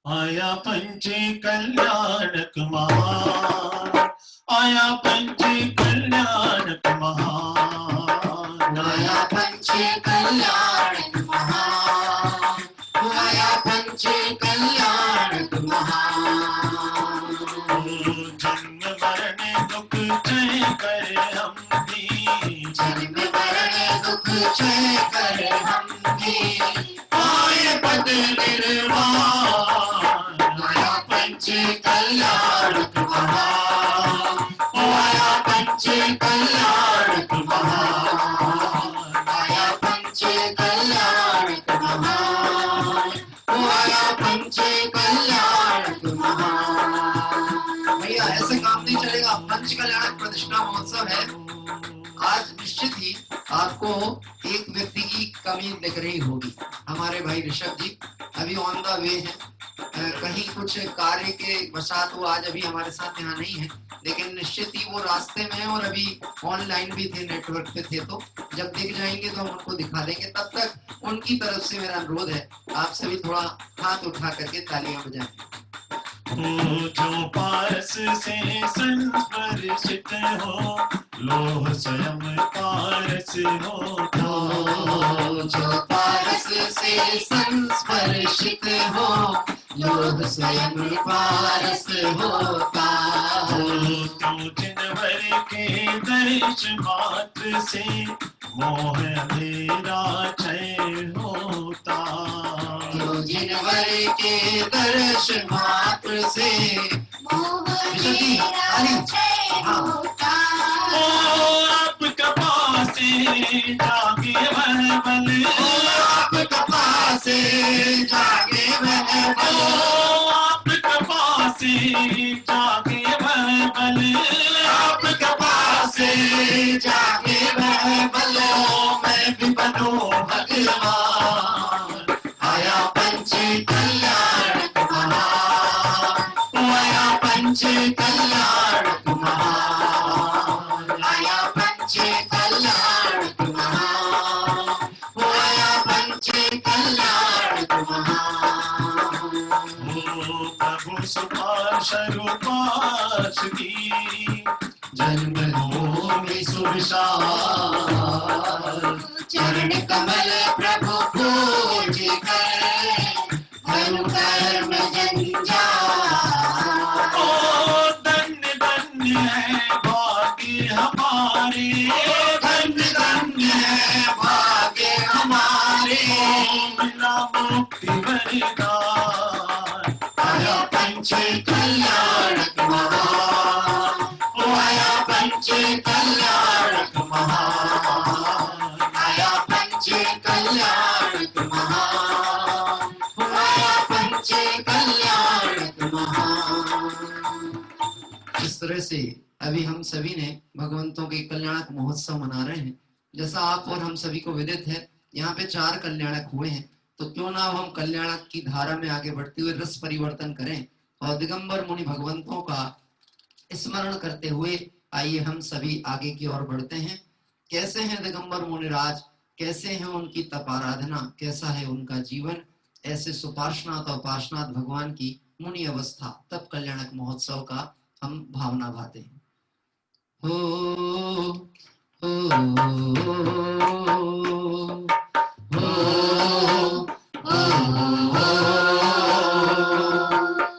आया पंचे कल्याणक महान, आया पंचे कल्याणक महान, आया पंचे कल्याणक महान, आया पंचे कल्याणक महान। जन्म मरण दुख जय करे हम भी, जन्म मरण दुख जय करे हम भी, आए पद निर्वाण। आया पंचे कल्याणक महान, आया पंचे कल्याणक महान, आया पंचे कल्याणक महान, आया पंचे कल्याणक महान। भैया ऐसे काम नहीं चलेगा। पंच कल्याणक प्रतिष्ठा महोत्सव है। आज निश्चित ही आपको एक व्यक्ति की कमी दिख रही होगी। हमारे भाई ऋषभ जी अभी ऑन द वे है, कहीं कुछ कार्य के वसात वो आज अभी हमारे साथ यहाँ नहीं है, लेकिन निश्चित ही वो रास्ते में है और अभी ऑनलाइन भी थे, नेटवर्क पे थे। तो जब दिख जाएंगे तो हम उनको दिखा देंगे। तब तक उनकी तरफ से मेरा अनुरोध है आप सभी थोड़ा हाथ उठा करके तालियां बजाएं। जो पारस से संस्पर्शित हो, लोह स्वयं पारस होता। जो पारस से संस्पर्शित हो, लोह स्वयं पारस होता। तो जिनवर के दर्श मात्र से मोह अंधेरा क्षय होता। तो जिनवर के दर्श मात्र से मोह अंधेरा क्षय होता। आप कपा से जागे वह बल, आप कपा से जागे वह बल, आप कपा से जागे वह बल, आप कपा से जागे वह बल। मैं भी बनो भगवान। स्वरूपाश की जन्मभूमि सुविशाल चरण कमल प्रभु पूज कर धर्म कर्म जंजाल। ओ धन्य धन्य है भाग्य हमारे, धन्य धन्य है भाग्य हमारे। मिला मुक्ति वरदान। आया पंच कल्याणक महान, ओ आया पंच कल्याणक महान, आया पंच कल्याणक महान, ओ आया पंच कल्याणक महान। इस तरह से अभी हम सभी ने भगवंतों के कल्याणक महोत्सव मना रहे हैं। जैसा आप और हम सभी को विदित है, यहाँ पे 4 कल्याणक हुए हैं, तो क्यों ना हम कल्याणक की धारा में आगे बढ़ते हुए रस परिवर्तन करें और दिगंबर मुनि भगवंतों का स्मरण करते हुए आइए हम सभी आगे की ओर बढ़ते हैं। कैसे हैं दिगंबर मुनिराज, कैसे हैं उनकी तप आराधना, कैसा है उनका जीवन, ऐसे सुपार्श्वनाथ और पार्श्वनाथ भगवान की मुनि अवस्था तप कल्याणक महोत्सव का हम भावना भाते हैं। हो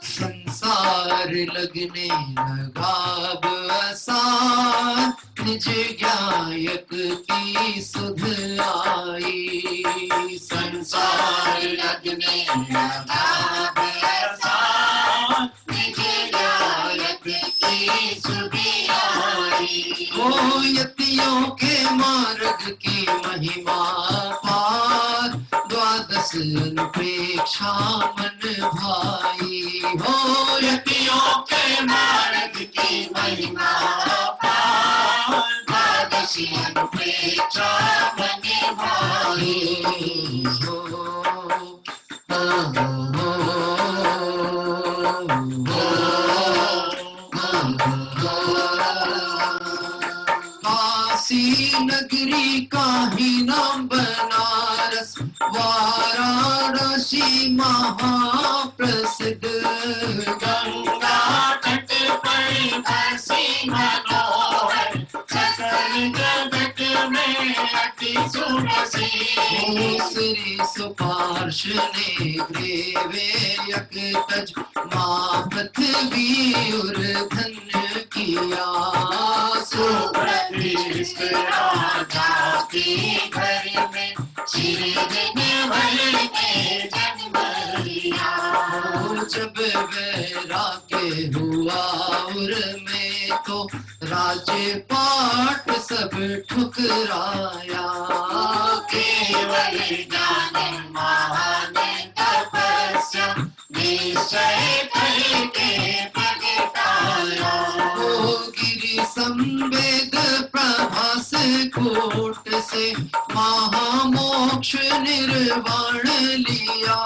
संसार लगने लगा अब आसान, निज गायक की सुध आई। संसार लगने लगा अब आसान, निज गायक की सुध आई। ओ यतियों के मार्ग की महिमा पार, द्वादश अनुप्रेक्षा मन भाई। हो यतियों के मार्ग की महिमा पार, द्वादश अनुप्रेक्षा मन भाई। हो काशी नगरी का ही नाम बनारस, वाराणसी महाप्रसिद्ध। गंगा तट पर बसी मनोहर, सकल जगत में अति सुप्रसिद्ध। श्री सुपार्श्वने ग्रेवेयक तज, माँ पृथ्वी और धन्य किया। सुप्रतिष्ठ राजा के घर में, श्री दिन भर में जन्म लिया। जब वैराग्य हुआ उर में, तो राज्य पाठ सब ठुकराया। केवल ज्ञान महान तपस्या, निश्चय करके प्रगटाया। ओ गिरि संवेद प्रभास कोट से, महामोक्ष निर्वाण लिया।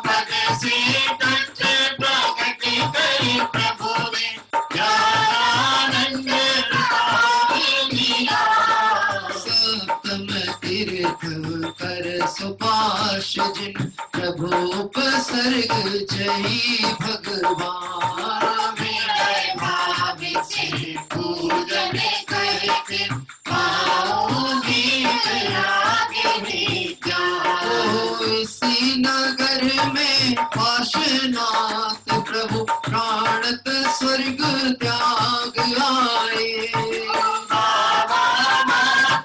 पद से तट प्रकट कर प्रभु ने, ज्ञानानंद लिया। सप्तम तीर्थ कर सुपार्श जिन, प्रभु उपसर्ग जय भगवान। विनय भाव से पूजन करके, पाओगे रागिनी ज्ञान। इसी नगर में पार्श्वनाथ प्रभु प्राणत स्वर्ग त्याग आए। बाबा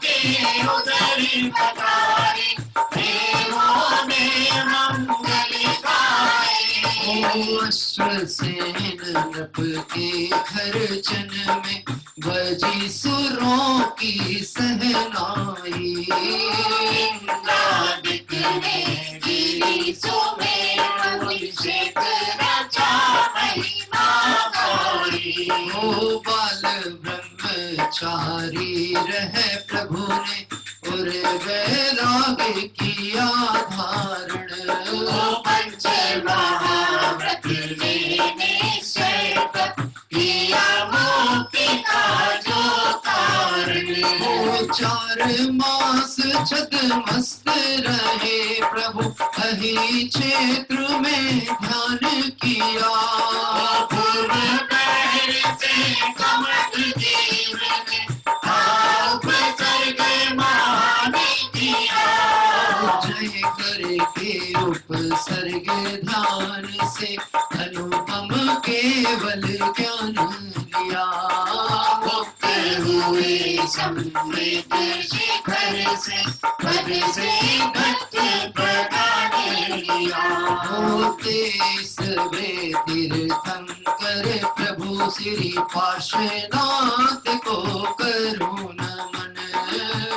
के उदर पधारे, देवों ने मंगल गाए। अश्वसेन नृप के घर जन में, बजी सुरों की सहनाई। इंद्रादिक ने गिरी सुमेर, अभिषेक रचा महिमा गौरी। ओ बाल ब्रह्मचारी रहे प्रभु ने, और वैराग किया धारण। पंच महाव्रत ने निश्चय किया, मुक्ति का जो कारण। 4 मास छद्मस्त रहे प्रभु, अहि क्षेत्र में ध्यान किया। पूर्व पैर से कमल जीवन आप सर्ग मान किया। जय करके उपसर्ग ध्यान से अनुपम केवल ज्ञान लिया। मुक्त हुए समृद्ध शिखर से पद से भक्त प्रदान लिया। होते सवे तीर्थंकर प्रभु श्री पार्श्वनाथ को करो नमन।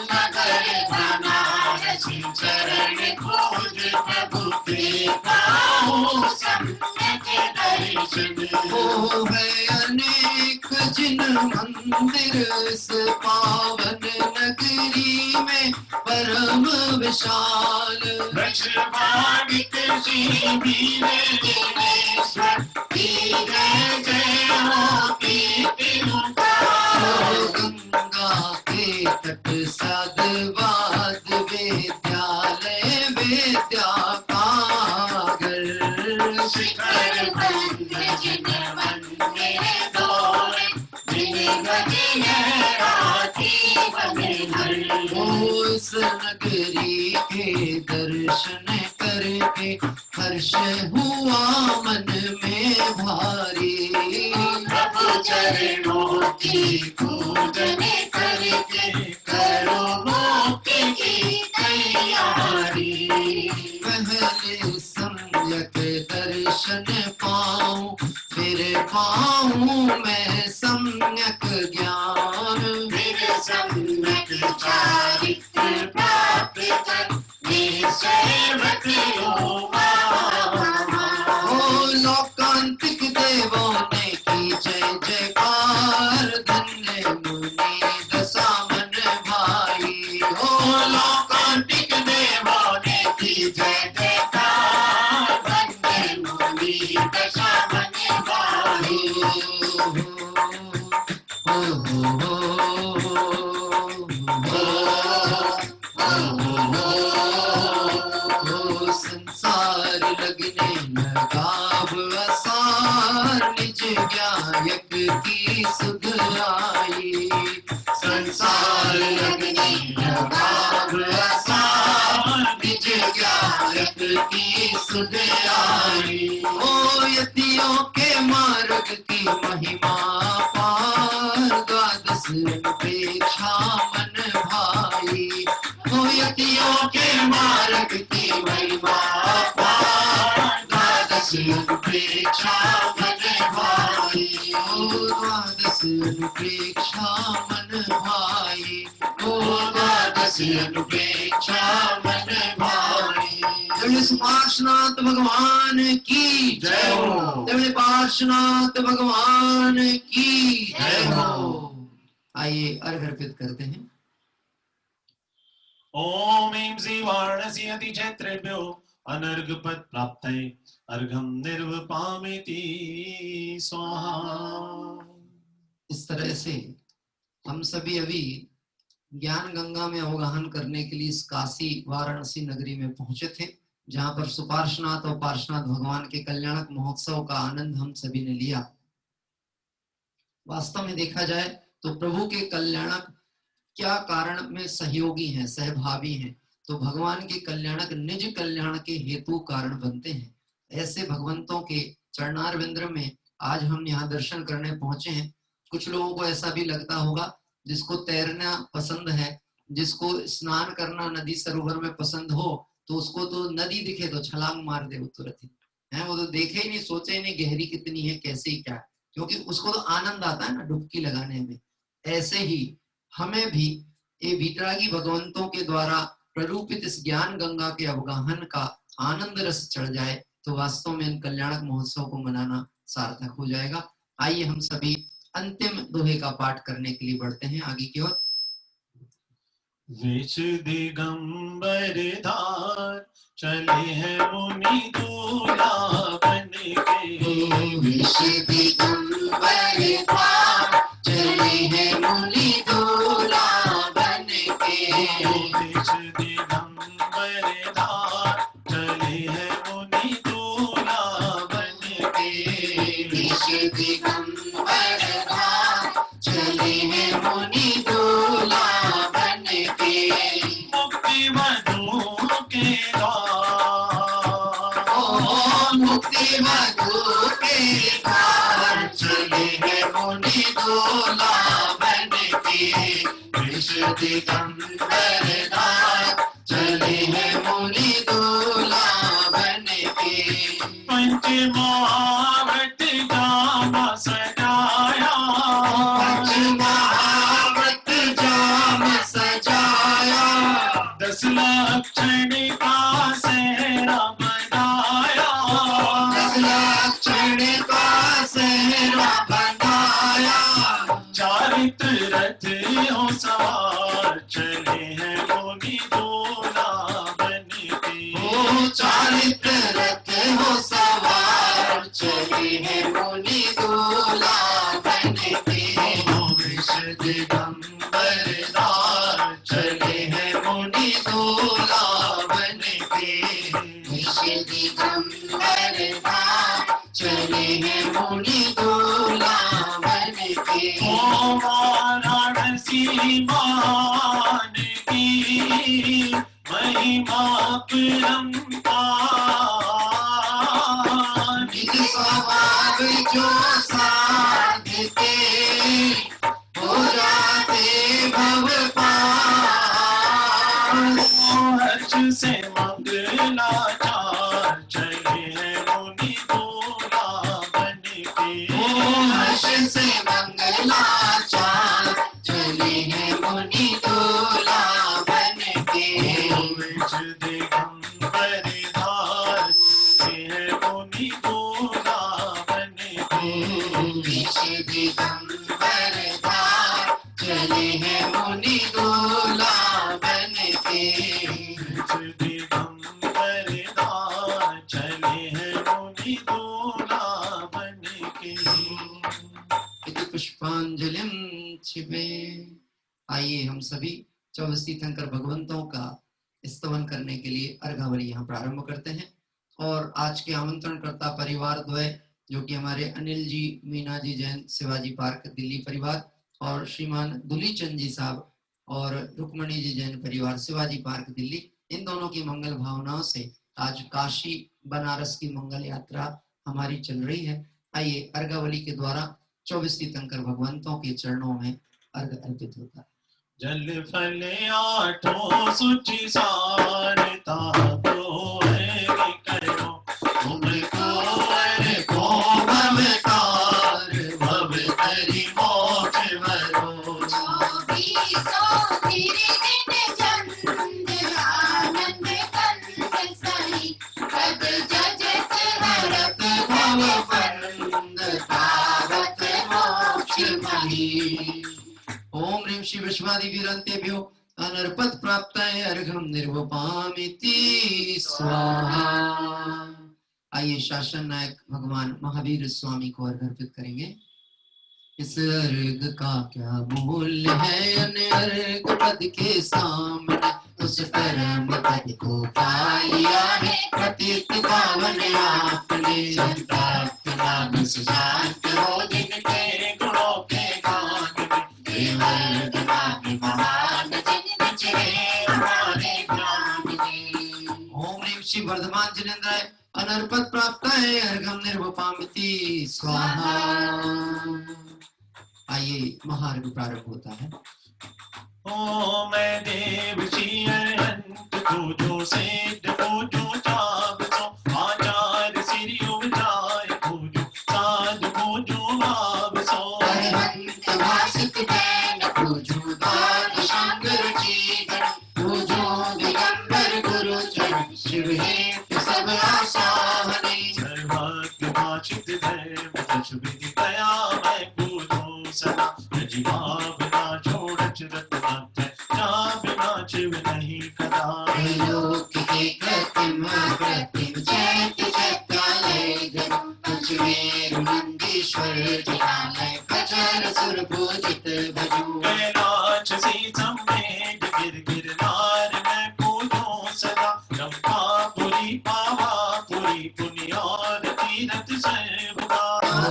नगर बनारस चरण खोज प्रभु के पाओ सम्यक दर्शन। वो है अनेक जिन मंदिर इस पावन नगरी में परम विशाल। ब्रजवाणिक श्री वीर दिनेश्वर की जय जय हो कीर्ति उनका। गंगा के तट साधवाद विद्यालय विद्या कागर। शिखर बंद जिन मंदिर डोरे जिन गति लहराती बने हर। उस नगरी के दर्शन करके हर्ष हुआ मन में भारी। प्रभु चरणों की पूजन करके करो मुक्ति की तैयारी। पहले सम्यक दर्शन पाऊं, फिर पाऊं मैं सम्यक ज्ञान। फिर सम्यक चारित्र प्राप्त कर निश्चय मत होगा। ओ लोकांतिक देवों ने की जय जयकार, धन्य मुनि दशा मन भाई। ओ लोकांतिक देवों ने की जय जयकार, धन्य मुनि दशा मन भाई। संसार लगने लगाव असार, निज गायक की सुध आई। संसार लगने लगाव असार, निज गायक की सुध आई। ओ यतियों के मार्ग की महिमा पार, द्वादश अपेक्षा मन भाई। ओ यतियों के मार्ग की महिमा पार, द्वादश अपेक्षा मन भाई। ओ द्वादश अपेक्षा मन भाई। ओ द्वादश अपेक्षा मन भाई। पार्श्वनाथ भगवान की जय हो। पार्श्वनाथ भगवान की जय हो। आइए अर्घ अर्पित करते हैं। ओम ऐं श्री वाराणसी अति क्षेत्रेभ्यो अनर्घ पद प्राप्तये अर्घं निर्वपामिति स्वाहा। इस तरह से हम सभी अभी ज्ञान गंगा में अवगाहन करने के लिए इस काशी वाराणसी नगरी में पहुंचे थे, जहां पर सुपार्श्वनाथ और पार्श्वनाथ भगवान के कल्याणक महोत्सव का आनंद हम सभी ने लिया। वास्तव में देखा जाए तो प्रभु के कल्याणक क्या कारण में सहयोगी हैं, सहभागी हैं, तो भगवान के कल्याणक निज कल्याण के हेतु कारण बनते हैं। ऐसे भगवंतों के चरणारविंद में आज हम यहाँ दर्शन करने पहुंचे हैं। कुछ लोगों को ऐसा भी लगता होगा, जिसको तैरना पसंद है, जिसको स्नान करना नदी सरोवर में पसंद हो, तो उसको तो नदी दिखे तो छलांग मार दे वो तुरंत ही है। वो तो देखे ही नहीं, सोचे ही नहीं गहरी कितनी है, कैसे ही क्या है, क्योंकि उसको तो आनंद आता है ना डुबकी लगाने में। ऐसे ही हमें भी ये वितरागी भगवंतों के द्वारा प्ररूपित इस ज्ञान गंगा के अवगाहन का आनंद रस चढ़ जाए तो वास्तव में इन कल्याणक महोत्सव को मनाना सार्थक हो जाएगा। आइए हम सभी अंतिम दोहे का पाठ करने के लिए बढ़ते हैं आगे की ओर। विष दिगंबर धार चले हैं मुनि दूल्हा बन के। विष दिगंबर धार चले हैं मुनि दूल्हा बन हैं मुनि दूल्हा बन के। मुक्ति मधु के द्वार, ओ मुक्ति मधु के द्वार चले हैं मुनि दूल्हा बन के। विष दिगंबर दार चले हैं मुनि दूल्हा बन के। पंचमावत जाम सजाया, पंचमहावत जाम सजाया। 10 लक्षण का सेहरा बनाया, 10 लक्षण का सेहरा बनाया। चारित्र रथ हो सवार चले हैं मुनि दूल्हा बन के। ओ चारित्र रथ हो सवार चले हैं मुनि दूल्हा बन के। विष दिगंबर दार चले हैं मुनि दूल्हा बन के। विष दिगंबर दार चले हैं मुनि दूल्हा बन के। ओ वाराणसी मान की महिमा परम्पार। निज स्वभाव जो साधते हो जाते भव पार। हर्ष से मंगलाचार चले हैं मुनि दूल्हा बन के। ओ हर्ष से मंगलाचार चले हैं मुनि दूल्हा बन के। विष दिगंबर धार चले हैं मुनि दूल्हा बन के। विष दिगंबर धार चले हैं मुनि दूल्हा बन के। विष दिगंबर धार चले हैं मुनि दूल्हा बन के। इति पुष्पांजलिं छिपे। आइए हम सभी 24 तीर्थंकर भगवंतों का स्तवन करने के लिए अर्घावली यहाँ प्रारंभ करते हैं। और आज के आमंत्रणकर्ता परिवार द्वय जो कि हमारे अनिल जी, मीना जी जैन, शिवाजी पार्क दिल्ली परिवार, और श्रीमान दुलीचंद जी साहब और रुक्मणी जी जैन परिवार शिवाजी पार्क दिल्ली, इन दोनों की मंगल भावनाओं से आज काशी बनारस की मंगल यात्रा हमारी चल रही है। आइए अर्घावली के द्वारा 24 तीर्थंकर भगवंतों के चरणों में अर्घ अर्पित होता है। जल फल आठों सुचि सारता को करो, तुमको अरे को भवतार भव हरि मोक्ष वरो। भरत भव बंद पावत मोक्ष मही। ओम ह्रीं श्री विश्वादि वीरंतेभ्यो अनर्पत प्राप्ताय अर्घम निर्वपामिति स्वाहा। आइए शासन नायक भगवान महावीर स्वामी को अर्घ अर्पित करेंगे। इस अर्घ का क्या मूल्य है अन्य अर्घ पद के सामने। उस परम पद को पा लिया है प्रतीक पावन आपने। संताप नाम सुजात हो जिनके गुणों के गान में। देवर्ग नाम महान जिन विचरे हमारे ज्ञान में। ओम ह्रीं श्री वर्धमान जिनेन्द्राय अनर्पत प्राप्त है अर्घम निर्वपामिति स्वाहा। आइए महार्घ प्रारंभ होता है। ओ मैं देव जी अनंत पूजो सेठ पूजो चाप सो आचार्य श्री उपचार पूजो साधु पूजो भाव सो। अरहंत भासित बैन पूजो दान शंकर जी गण पूजो दिगंबर गुरु चरण शिव हेत सब आसाहने। सर्वज्ञ भाषित धर्म दश विधि दया मैं पूजो सदा। जी भावना छोड़ चिरत नाथ जा बिना शिव नहीं कदा। लोक के कृतिम कृतिम चैत्य चैत्यालय गण पंचमेरु नंदीश्वर जटालय कचर सुर पूजित भजो। कैलाश सी समेत गिर गिरनार मैं पूजो सदा। चंपापुरी पावापुरी पुनियार तीरथ सर्वदा।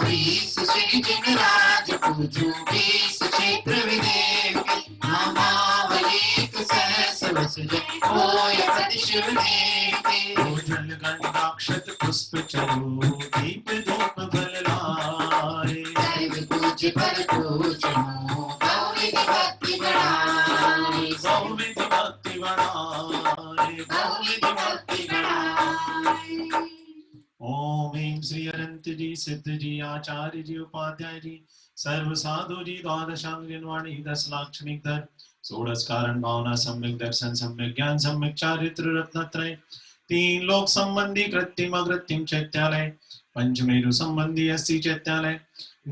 20 श्री जिनराज पूजो 20 क्षेत्र आदि शिव देते भोजन गंधाक्षत पुष्प चलो दीप धूप फल लाए सर्व पूज्य पर पूजनो बहुविध भक्ति बढ़ाए बहुविध भक्ति बढ़ाए बहुविध भक्ति बढ़ाए। ओम ह्रीं श्री अनंत जी सिद्ध जी आचार्य जी उपाध्याय जी सर्व साधु जी द्वादशांग वाणी 10 लाक्षणिक धर 16 कारण भावना सम्यक दर्शन सम्यक ज्ञान सम्यक चारित्र रत्नत्रय 3 लोक संबंधी कृत्रिम अकृत्रिम चैत्यालय पंचमेरु संबंधी 80 चैत्यालय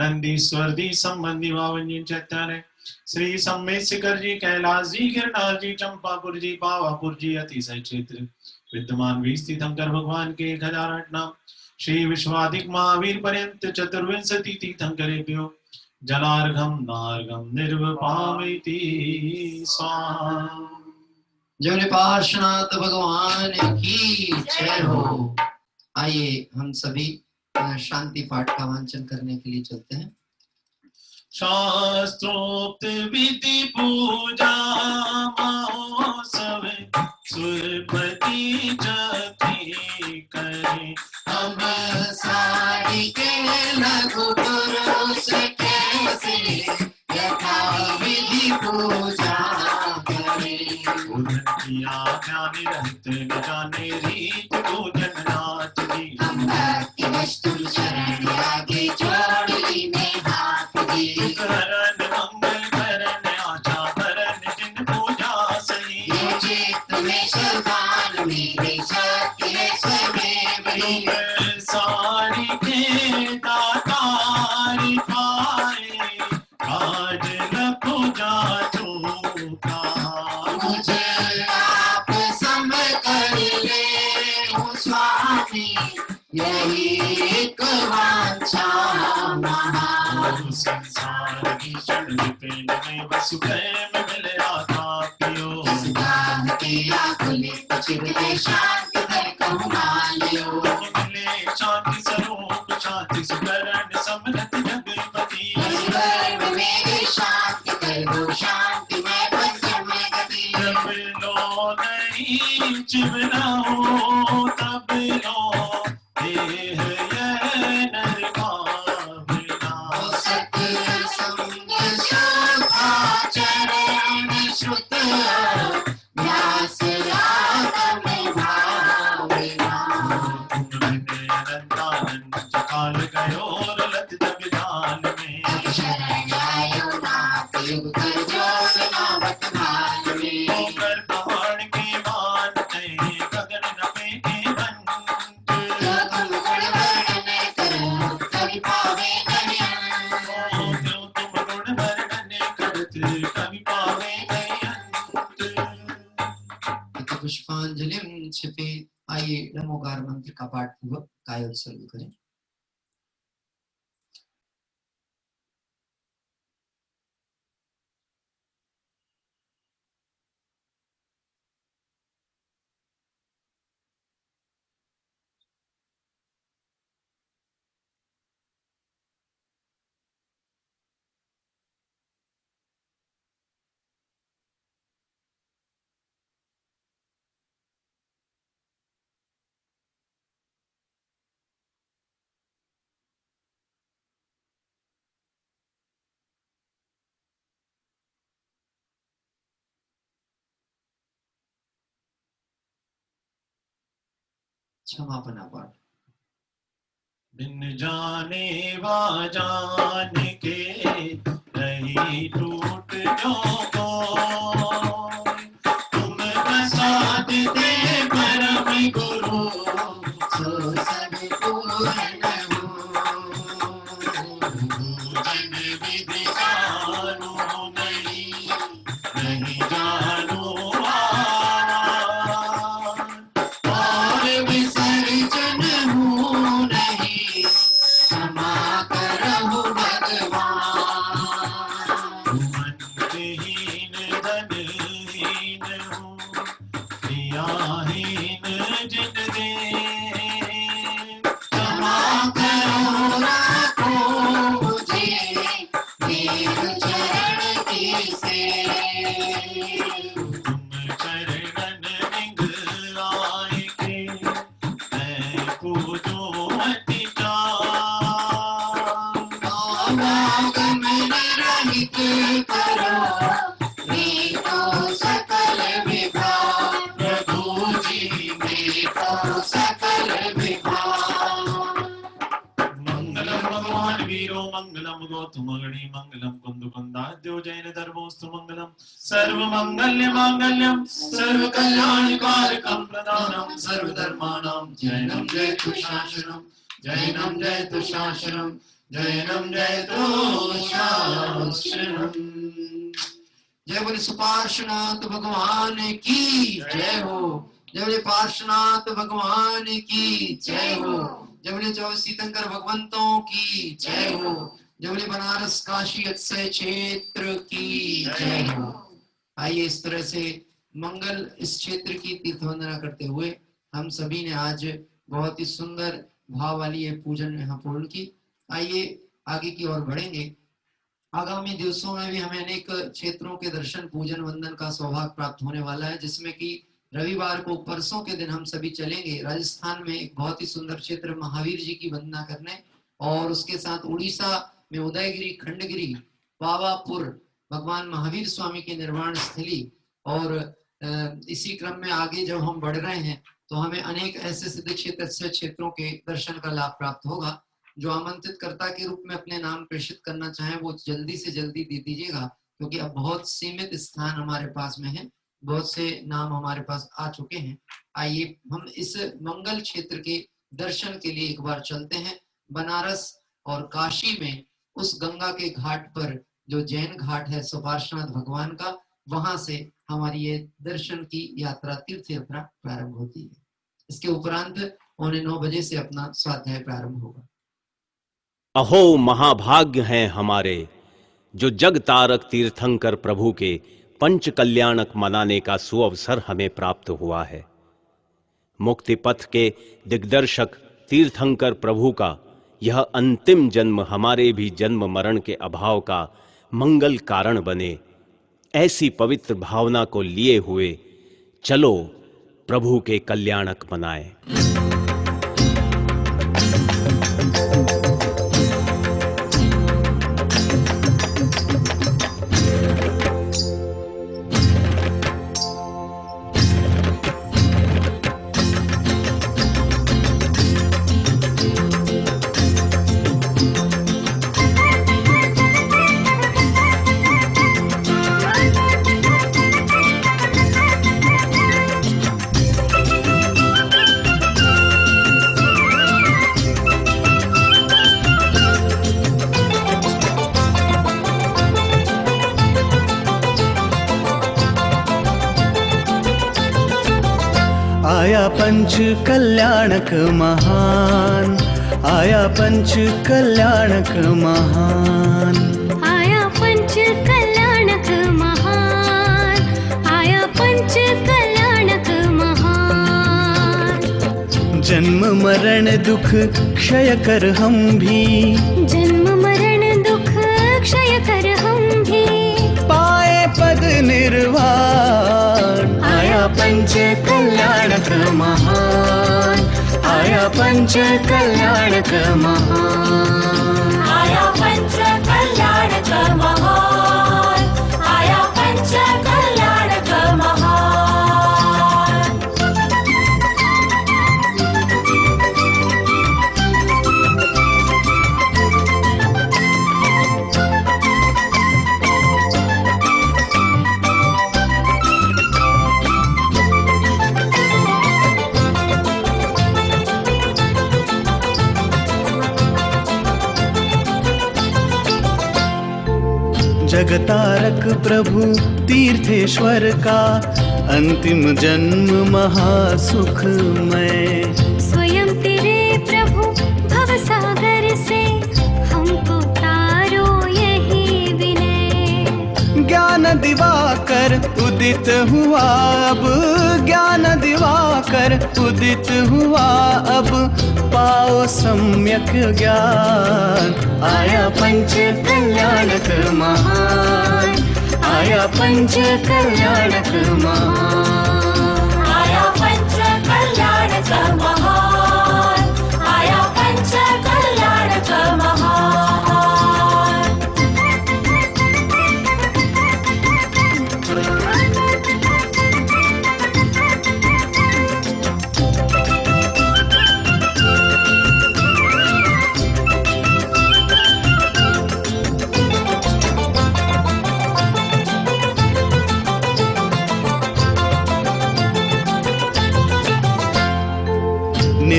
नंदीश्वर जी संबंधी 52 चैत्यालय श्री सम्मेशिखर जी कैलाश जी गिरनार जी चंपापुर जी पावापुर जी अतिशय क्षेत्र विद्यमान 20 तीर्थंकर भगवान के 1008 नाम श्री विश्वाधिक महावीर पर्यंत चतुर्विंशति तीर्थंकरेभ्यो जलार्घम नार्घम निर्वपामिति स्वाहा। जो पार्श्वनाथ भगवान की जय हो। आइए हम सभी शांति पाठ का वांचन करने के लिए चलते हैं। शास्त्रोक्त विधि पूजा महोत्सव सुरपति जति करे हम सारी के लघु पुरुष कैसे यथा विधि पूजा करें। किया ज्ञान रहित न जाने रीत पूजन नाथ जी हम भक्ति वस्तु शरण आगे जोड़ ली में हाथ दी। करण मंगल करण आशा करण जिन पूजा सही ये चित्त में श्रद्धान मेरे शक्ति है स्वयं बड़ी। सारी के दातारी पाए आज न पूजा चूका मुझे आप सम कर ले हो स्वामी यही एक वांछा महा। संसार की क्षण पेन में वसुदेव मिले आता पियो इस गान के आकुल चित्ते शांति कर कहूँ मालियो। मिले शांति स्वरूप शांति सुकरण समरथ जगपति ईश्वर मेरे शांति कर दो शांति मैं पंचम गति। जब लो नहीं चिवना हो तब लो देह यह नर भावना सत संग शोभाचरण श्रुत व्यास आगम भावना। अनंतानंद काल गयो लत तब जाल में अब शरण आयो नाथ युग कर जोर नावत भाल में। होकर पहाड़ के मानते गगन नभे के बंट जो तुम गुण वर्णन करो कवि पावे गगन। जो तुम गुण वर्णन करत कवि पावे गयंत। इति पुष्पांजलिं क्षिपे। आइए नमोकार मंत्र का पाठ पूर्वक कायोत्सर्ग करें। क्षमापना पाठ। बिन जाने वा जान के नहीं टूट जो को तुम प्रसाद दे परम गुरु सो सब पूर्ण हो। पूजन विधि जानो नहीं नहीं जानो और विसर्जन हो नहीं क्षमा करहु भगवान। मंत्रहीन धनहीन हूँ क्रियाहीन जिन दे क्षमा करो राखो मुझे देव चरण की से। तुम चरणन निग करो मैं तो सकल विभाग प्रभु जी मैं तो सकल विभाग मंगलम भगवान वीरो मंगलम गौतमगणी मंगलम कुंदुकुंदाद्यो जैन धर्मोस्तु मंगलम सर्व मंगल्य मांगल्यम सर्व कल्याण कारकम प्रदानम सर्व धर्माणां जैनम जयतु शासनम जैनम जयतु शासनम जैनम जयतु शासनम। जय बोले सुपार्श्वनाथ भगवान की जय हो। जय बोले पार्श्वनाथ भगवान की जय हो। जय बोले 24 तीर्थंकर भगवंतों की जय हो। जय बोले बनारस काशी अक्षय क्षेत्र की जय हो। आइए इस तरह से मंगल इस क्षेत्र की तीर्थ वंदना करते हुए हम सभी ने आज बहुत ही सुंदर भाव वाली ये पूजन यहाँ पूर्ण की। आइए आगे की ओर बढ़ेंगे। आगामी दिवसों में भी हमें अनेक क्षेत्रों के दर्शन पूजन वंदन का सौभाग्य प्राप्त होने वाला है, जिसमें कि रविवार को परसों के दिन हम सभी चलेंगे राजस्थान में एक बहुत ही सुंदर क्षेत्र महावीर जी की वंदना करने, और उसके साथ उड़ीसा में उदयगिरी खंडगिरी पावापुर भगवान महावीर स्वामी की निर्वाण स्थली। और इसी क्रम में आगे जब हम बढ़ रहे हैं तो हमें अनेक ऐसे सिद्ध क्षेत्रों के दर्शन का लाभ प्राप्त होगा। जो आमंत्रित कर्ता के रूप में अपने नाम प्रेषित करना चाहें वो जल्दी से जल्दी दे दीजिएगा, क्योंकि अब बहुत सीमित स्थान हमारे पास में है, बहुत से नाम हमारे पास आ चुके हैं। आइए हम इस मंगल क्षेत्र के दर्शन के लिए एक बार चलते हैं। बनारस और काशी में उस गंगा के घाट पर जो जैन घाट है सुपार्श्वनाथ भगवान का, वहां से हमारी ये दर्शन की यात्रा तीर्थ यात्रा प्रारंभ होती है। इसके उपरांत 9:15 बजे से अपना स्वाध्याय प्रारंभ होगा। अहो महाभाग्य हैं हमारे जो जग तारक तीर्थंकर प्रभु के पंच कल्याणक मनाने का सुअवसर हमें प्राप्त हुआ है। मुक्ति पथ के दिग्दर्शक तीर्थंकर प्रभु का यह अंतिम जन्म हमारे भी जन्म मरण के अभाव का मंगल कारण बने, ऐसी पवित्र भावना को लिए हुए चलो प्रभु के कल्याणक मनाएं। आया पंच कल्याणक महान, आया पंच कल्याणक महान, आया पंच कल्याणक महान, आया पंच कल्याणक महान। जन्म मरण दुख क्षय कर हम भी, जन्म मरण दुख क्षय कर हम भी, पाए पद निर्वाण। आया पंच कल्याणक महान, आया पंच कल्याणक महान, आया पंच कल्याणक महान, आया पंच कल्याणक महान। जगतारक प्रभु तीर्थेश्वर का अंतिम जन्म महासुखमय। स्वयं तेरे प्रभु भवसागर से हमको तारो यही विनय। ज्ञान दिवाकर उदित हुआ अब, ज्ञान दिवाकर उदित हुआ अब, पाओ सम्यक ज्ञान। आया पंच कल्याणक महान, आया पंच कल्याणक महान, आया पंच कल्याणक महान, आया पंच कल्याणक महान।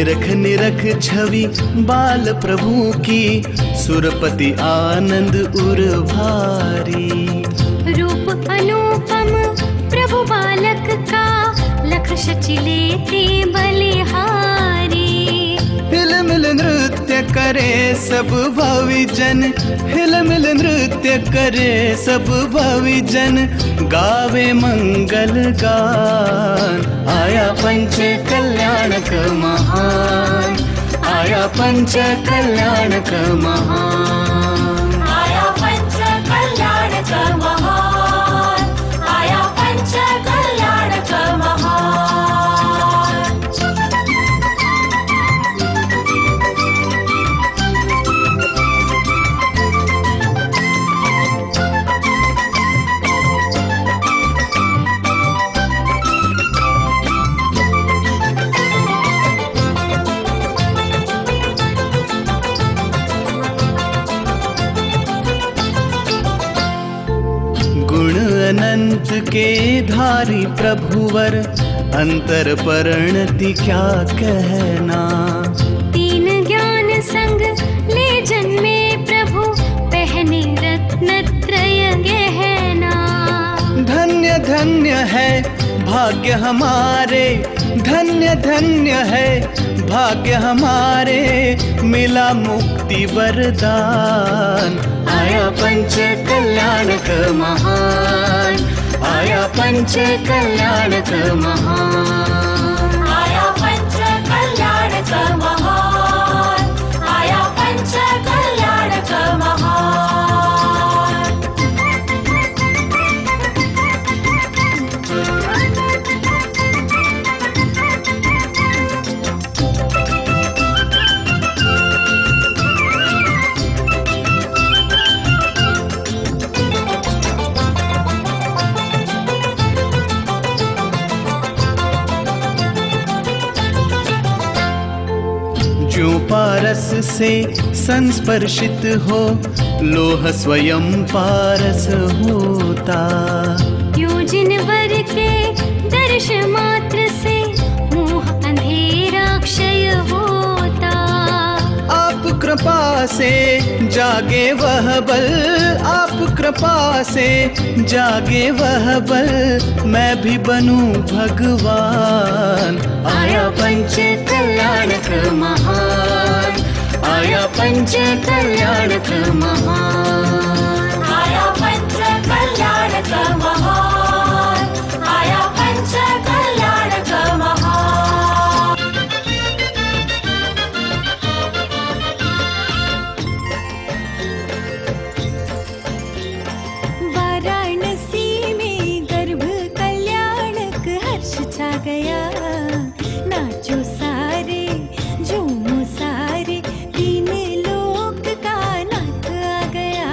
निरख निरख छवि बाल प्रभु की, सुरपति आनंद उर भारी। रूप अनुपम प्रभु बालक का, लख शचि लेते बलिहारी। हिल मिल नृत्य करे सब भावी जन, हिल मिल नृत्य करे सब भावी जन, गावे मंगल गान। आया पंच कल्याणक महान, आया पंच कल्याणक महान। आया पंच कल्याणक महान, आया पंच कल्याणक महान। गुण अनंत के धारी प्रभुवर, अंतर परिणति क्या कहना। तीन ज्ञान संग ले जन्मे प्रभु, पहने रत्न त्रय गहना। धन्य धन्य है भाग्य हमारे, धन्य धन्य है भाग्य हमारे, मिला मुक्ति वरदान। आया पंच कल्याणक महान, आया पंच कल्याणक महान। आया पंच कल्याणक महान, आया पंच कल्याणक महान। जो पारस से संस्पर्शित हो, लोह स्वयं पारस होता। यो जिनवर के दर्श मात्र से, मोह अंधेरा क्षय होता। आप कृपा से जागे वह बल, आप कृपा से जागे वह बल, मैं भी बनूं भगवान। आया पंच कल्याणक महान, आया पंच कल्याणक महान। आया पंच कल्याणक महान, आया पंच कल्याणक महान। वाराणसी में गर्भ कल्याणक हर्ष छा गया। नाचो सारे झूमो सारे, तीन लोक का नाथ आ गया।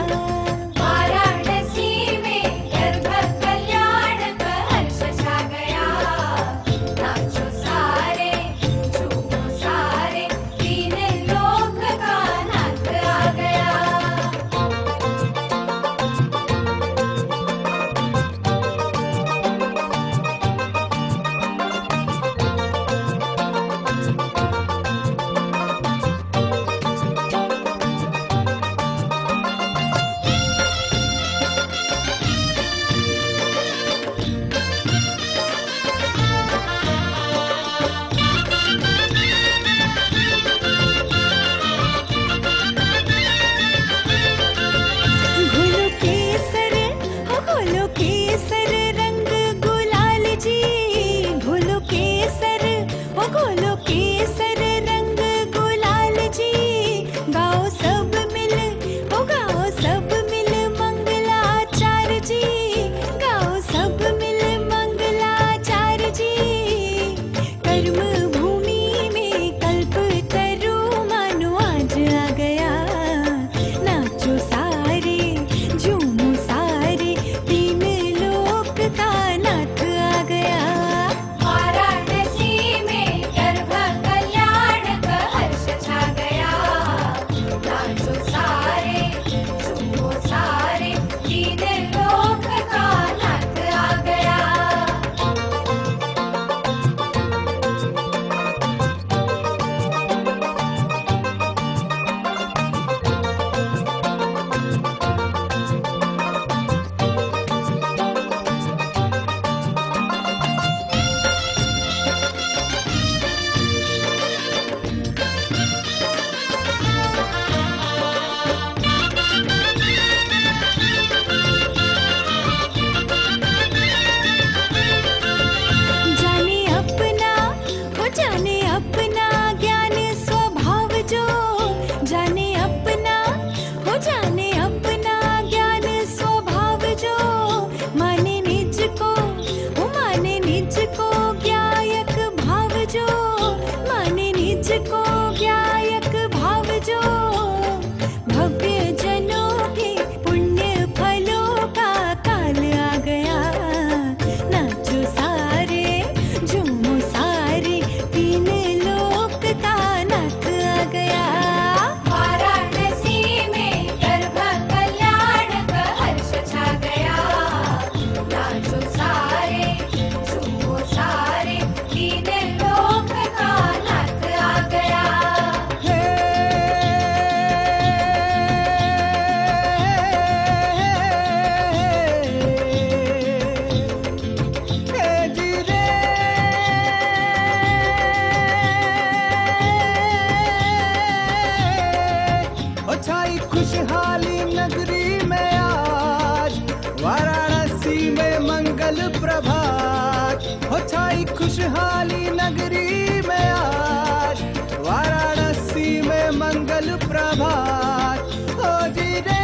प्रभात हो छाई खुशहाली नगरी में आज, वाराणसी में मंगल प्रभात हो जी रे।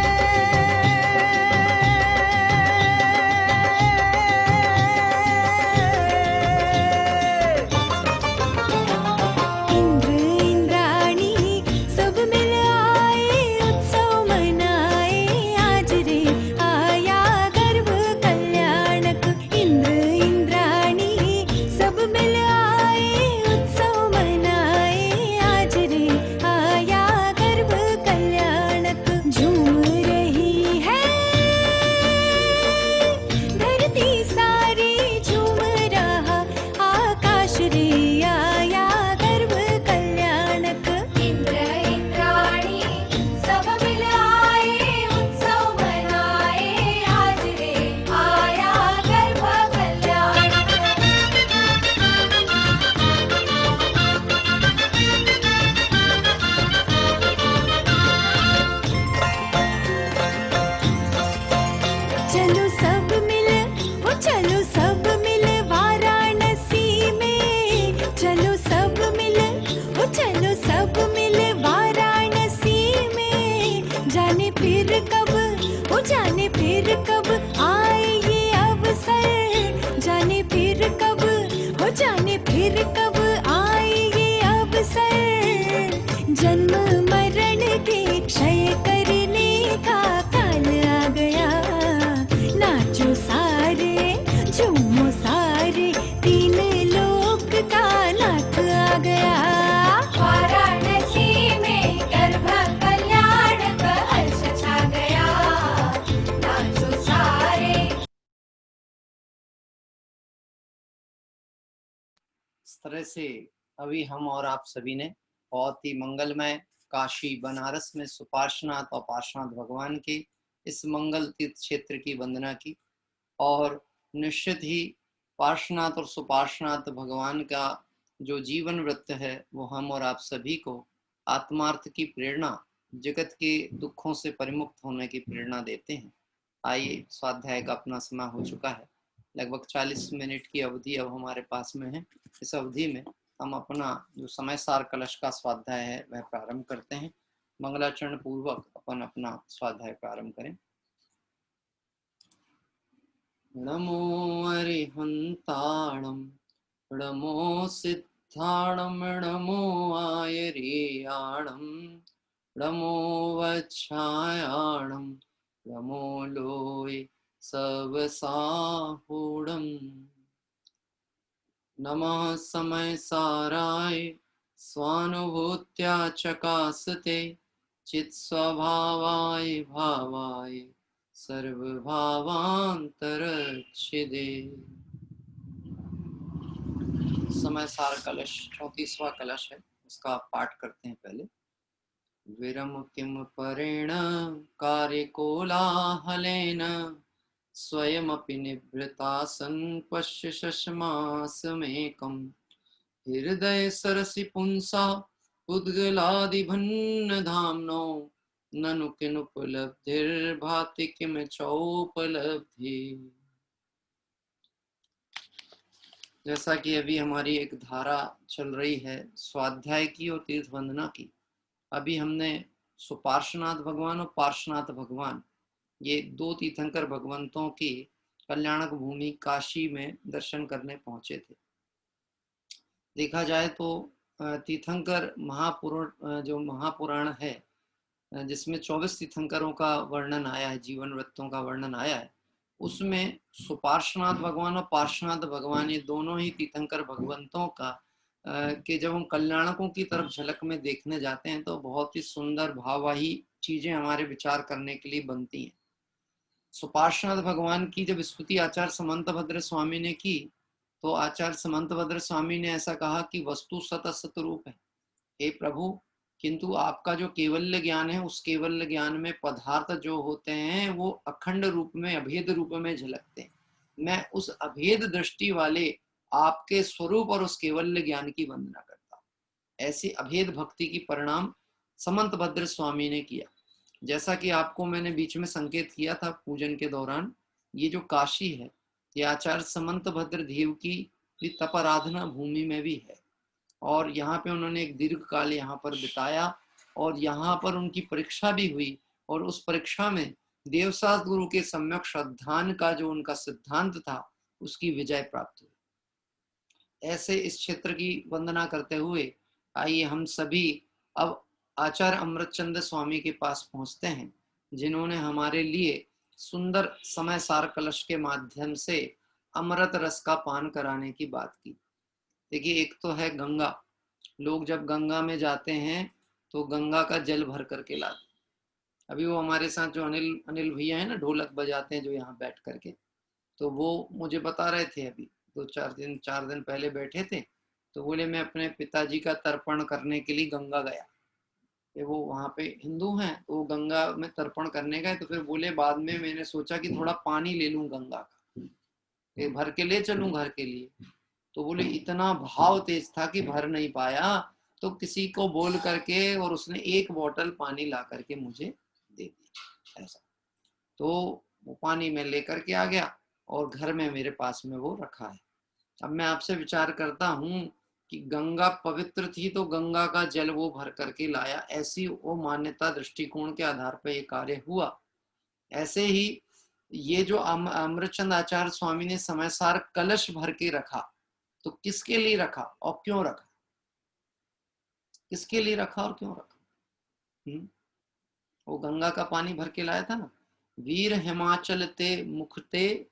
इंद्र इंद्राणी सब मिल आए, उत्सव मनाए आज रे, आया गर्भ कल्याणक। इंद्र इंद्राणी सब मिल आए, उत्सव मनाए आज रे, आया गर्भ कल्याणक। झूम रही है धरती सारी, झूम रहा आकाश रे, आया गर्भ कल्याणक। इंद्र इंद्राणी सब मिल आए, उत्सव मनाए आज रे, आया गर्भ कल्याणक। चलो सब मिल, ओ चलो सब मिल वाराणसी में, चलो सब मिल, ओ चलो सब मिल वाराणसी में। जाने फिर कब, ओ जाने फिर कब आए ये अवसर, जाने फिर कब, ओ जाने फिर कब आए ये अवसर। जन्म मरण के क्षय करने का काल आ गया, नाचो सारे झूमो सारे, तीन लोक का नाथ आ गया। वाराणसी में गर्भ कल्याण का हर्ष छा गया, नाचो सारे। इस तरह से अभी हम और आप सभी ने बहुत ही मंगलमय काशी बनारस में सुपार्श्वनाथ और पार्श्वनाथ भगवान के इस मंगल तीर्थ क्षेत्र की वंदना की, और निश्चित ही पार्श्वनाथ और सुपार्श्वनाथ भगवान का जो जीवन वृत्त है वो हम और आप सभी को आत्मार्थ की प्रेरणा, जगत के दुखों से परिमुक्त होने की प्रेरणा देते हैं। आइए, स्वाध्याय का अपना समय हो चुका है, लगभग 40 मिनट की अवधि अब हमारे पास में है। इस अवधि में हम अपना जो समय सार कलश का स्वाध्याय है वह प्रारंभ करते हैं। मंगलाचरण पूर्वक अपन अपना स्वाध्याय प्रारंभ करें। नमो अरिहंताणं, नमो सिद्धाणं, नमो आयर्याणं, नमो वच्छायाणं, नमो लोय सवसाहूढं। नमः समय साराय स्वानुभूत्या चकासते, चित् स्वभावाय भावाय सर्वभावांतरच्छिदे। समय सार कलश 34वां कलश है, उसका पाठ करते हैं पहले। विरम किम परेण कार्यकोलाहलेन, स्वयमपि निभृतासन् पश्य शशमासमेकम्। हृदय सरसि पुंसा उद्गलादिभन्न धाम्नो, ननु किनुपलब्धिर्भाति किम चौपलब्धि। जैसा कि अभी हमारी एक धारा चल रही है स्वाध्याय की और तीर्थ वंदना की, अभी हमने सुपार्श्वनाथ भगवान और पार्श्वनाथ भगवान, ये दो तीर्थंकर भगवंतों की कल्याणक भूमि काशी में दर्शन करने पहुंचे थे। देखा जाए तो तीर्थंकर जो महापुराण है जिसमें 24 तीर्थंकरों का वर्णन आया है, जीवन वृत्तों का वर्णन आया है, उसमें सुपार्श्वनाथ भगवान और पार्श्वनाथ भगवान, ये दोनों ही तीर्थंकर भगवंतों का कि जब हम कल्याणकों की तरफ झलक में देखने जाते हैं तो बहुत ही सुंदर भाववाही चीजें हमारे विचार करने के लिए बनती हैं। सुपार्श्वनाथ भगवान की जब स्तुति आचार्य समंतभद्र स्वामी ने की तो आचार्य समंतभद्र स्वामी ने ऐसा कहा कि वस्तु सत असत रूप है, हे प्रभु, किंतु आपका जो केवल्य ज्ञान है उस केवल्य ज्ञान में पदार्थ जो होते हैं वो अखंड रूप में, अभेद रूप में झलकते हैं। मैं उस अभेद दृष्टि वाले आपके स्वरूप और उस केवल्य ज्ञान की वंदना करता हूं। ऐसी अभेद भक्ति की परिणाम समंतभद्र स्वामी ने किया। जैसा कि आपको मैंने बीच में संकेत किया था पूजन के दौरान, ये जो काशी है ये आचार्य समंत भद्रदेव की भी तप आराधना भूमि में भी है, और यहाँ पे उन्होंने एक दीर्घ काल यहाँ पर बिताया, और यहाँ पर उनकी परीक्षा भी हुई, और उस परीक्षा में देवसास गुरु के सम्यक श्रद्धान का जो उनका सिद्धांत था उसकी विजय प्राप्त हुई। ऐसे इस क्षेत्र की वंदना करते हुए आइए हम सभी अब आचार्य अमृतचंद स्वामी के पास पहुंचते हैं, जिन्होंने हमारे लिए सुंदर समय सार कलश के माध्यम से अमृत रस का पान कराने की बात की। देखिए, एक तो है गंगा। लोग जब गंगा में जाते हैं तो गंगा का जल भर करके लाते। अभी वो हमारे साथ जो अनिल भैया है ना, ढोलक बजाते हैं जो यहाँ बैठ करके, तो वो मुझे बता रहे थे, अभी 4 दिन पहले बैठे थे, तो बोले मैं अपने पिताजी का तर्पण करने के लिए गंगा गया। वो वहाँ पे हिंदू हैं, तो वो गंगा में तर्पण करने गए, तो फिर बोले बाद में मैंने सोचा कि थोड़ा पानी ले लूं गंगा का, भर के ले चलूं घर के लिए। तो बोले इतना भाव तेज था कि भर नहीं पाया, तो किसी को बोल करके और उसने 1 बोतल पानी ला करके मुझे दे दी ऐसा। तो वो पानी में लेकर के आ गया और घर में मेरे पास में वो रखा है। अब मैं आपसे विचार करता हूँ कि गंगा पवित्र थी तो गंगा का जल वो भर करके लाया, ऐसी वो मान्यता दृष्टिकोण के आधार पर ये कार्य हुआ। ऐसे ही ये जो अमृतचंद आचार्य स्वामी ने समय सार कलश भर के रखा, तो किसके लिए रखा और क्यों रखा? किसके लिए रखा और क्यों रखा? वो गंगा का पानी भर के लाया था ना, वीर हिमाचल ते मुखते,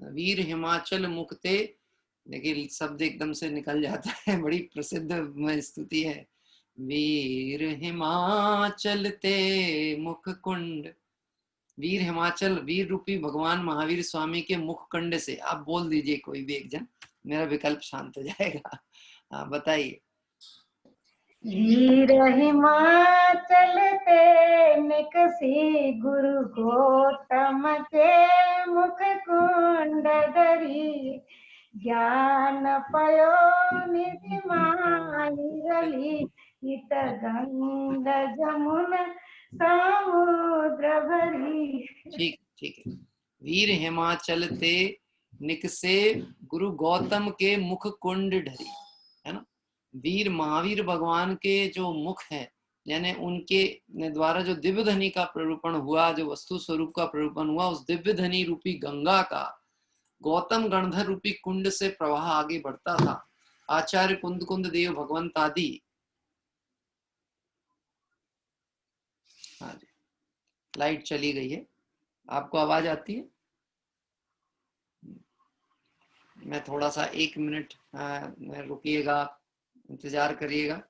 वीर हिमाचल मुखते। देखिए शब्द एकदम से निकल जाता है, बड़ी प्रसिद्ध स्तुति है। वीर हिमाचल ते मुख कुंड, वीर हिमाचल, वीर रूपी भगवान महावीर स्वामी के मुख कुंड से। आप बोल दीजिए कोई भी एक जन, मेरा विकल्प शांत हो जाएगा। हाँ बताइए। वीर हिमाचल ते निकसी गुरु गौतम के मुख कुंड धरी, ज्ञान पयो निधि माही रली, इत गंगा जमुना समुद्र भरी। ठीक है। वीर हिमाचल ते निकसे गुरु गौतम के मुख कुंड ढरी, है ना। वीर महावीर भगवान के जो मुख है, यानी उनके द्वारा जो दिव्य धनी का प्ररूपण हुआ, जो वस्तु स्वरूप का प्ररूपण हुआ, उस दिव्य धनी रूपी गंगा का गौतम गणधर रूपी कुंड से प्रवाह आगे बढ़ता था। आचार्य कुंद कुंद देव भगवंत आदि। हाँ जी, लाइट चली गई है, आपको आवाज आती है? मैं थोड़ा सा 1 मिनट रुकिएगा, इंतजार करिएगा।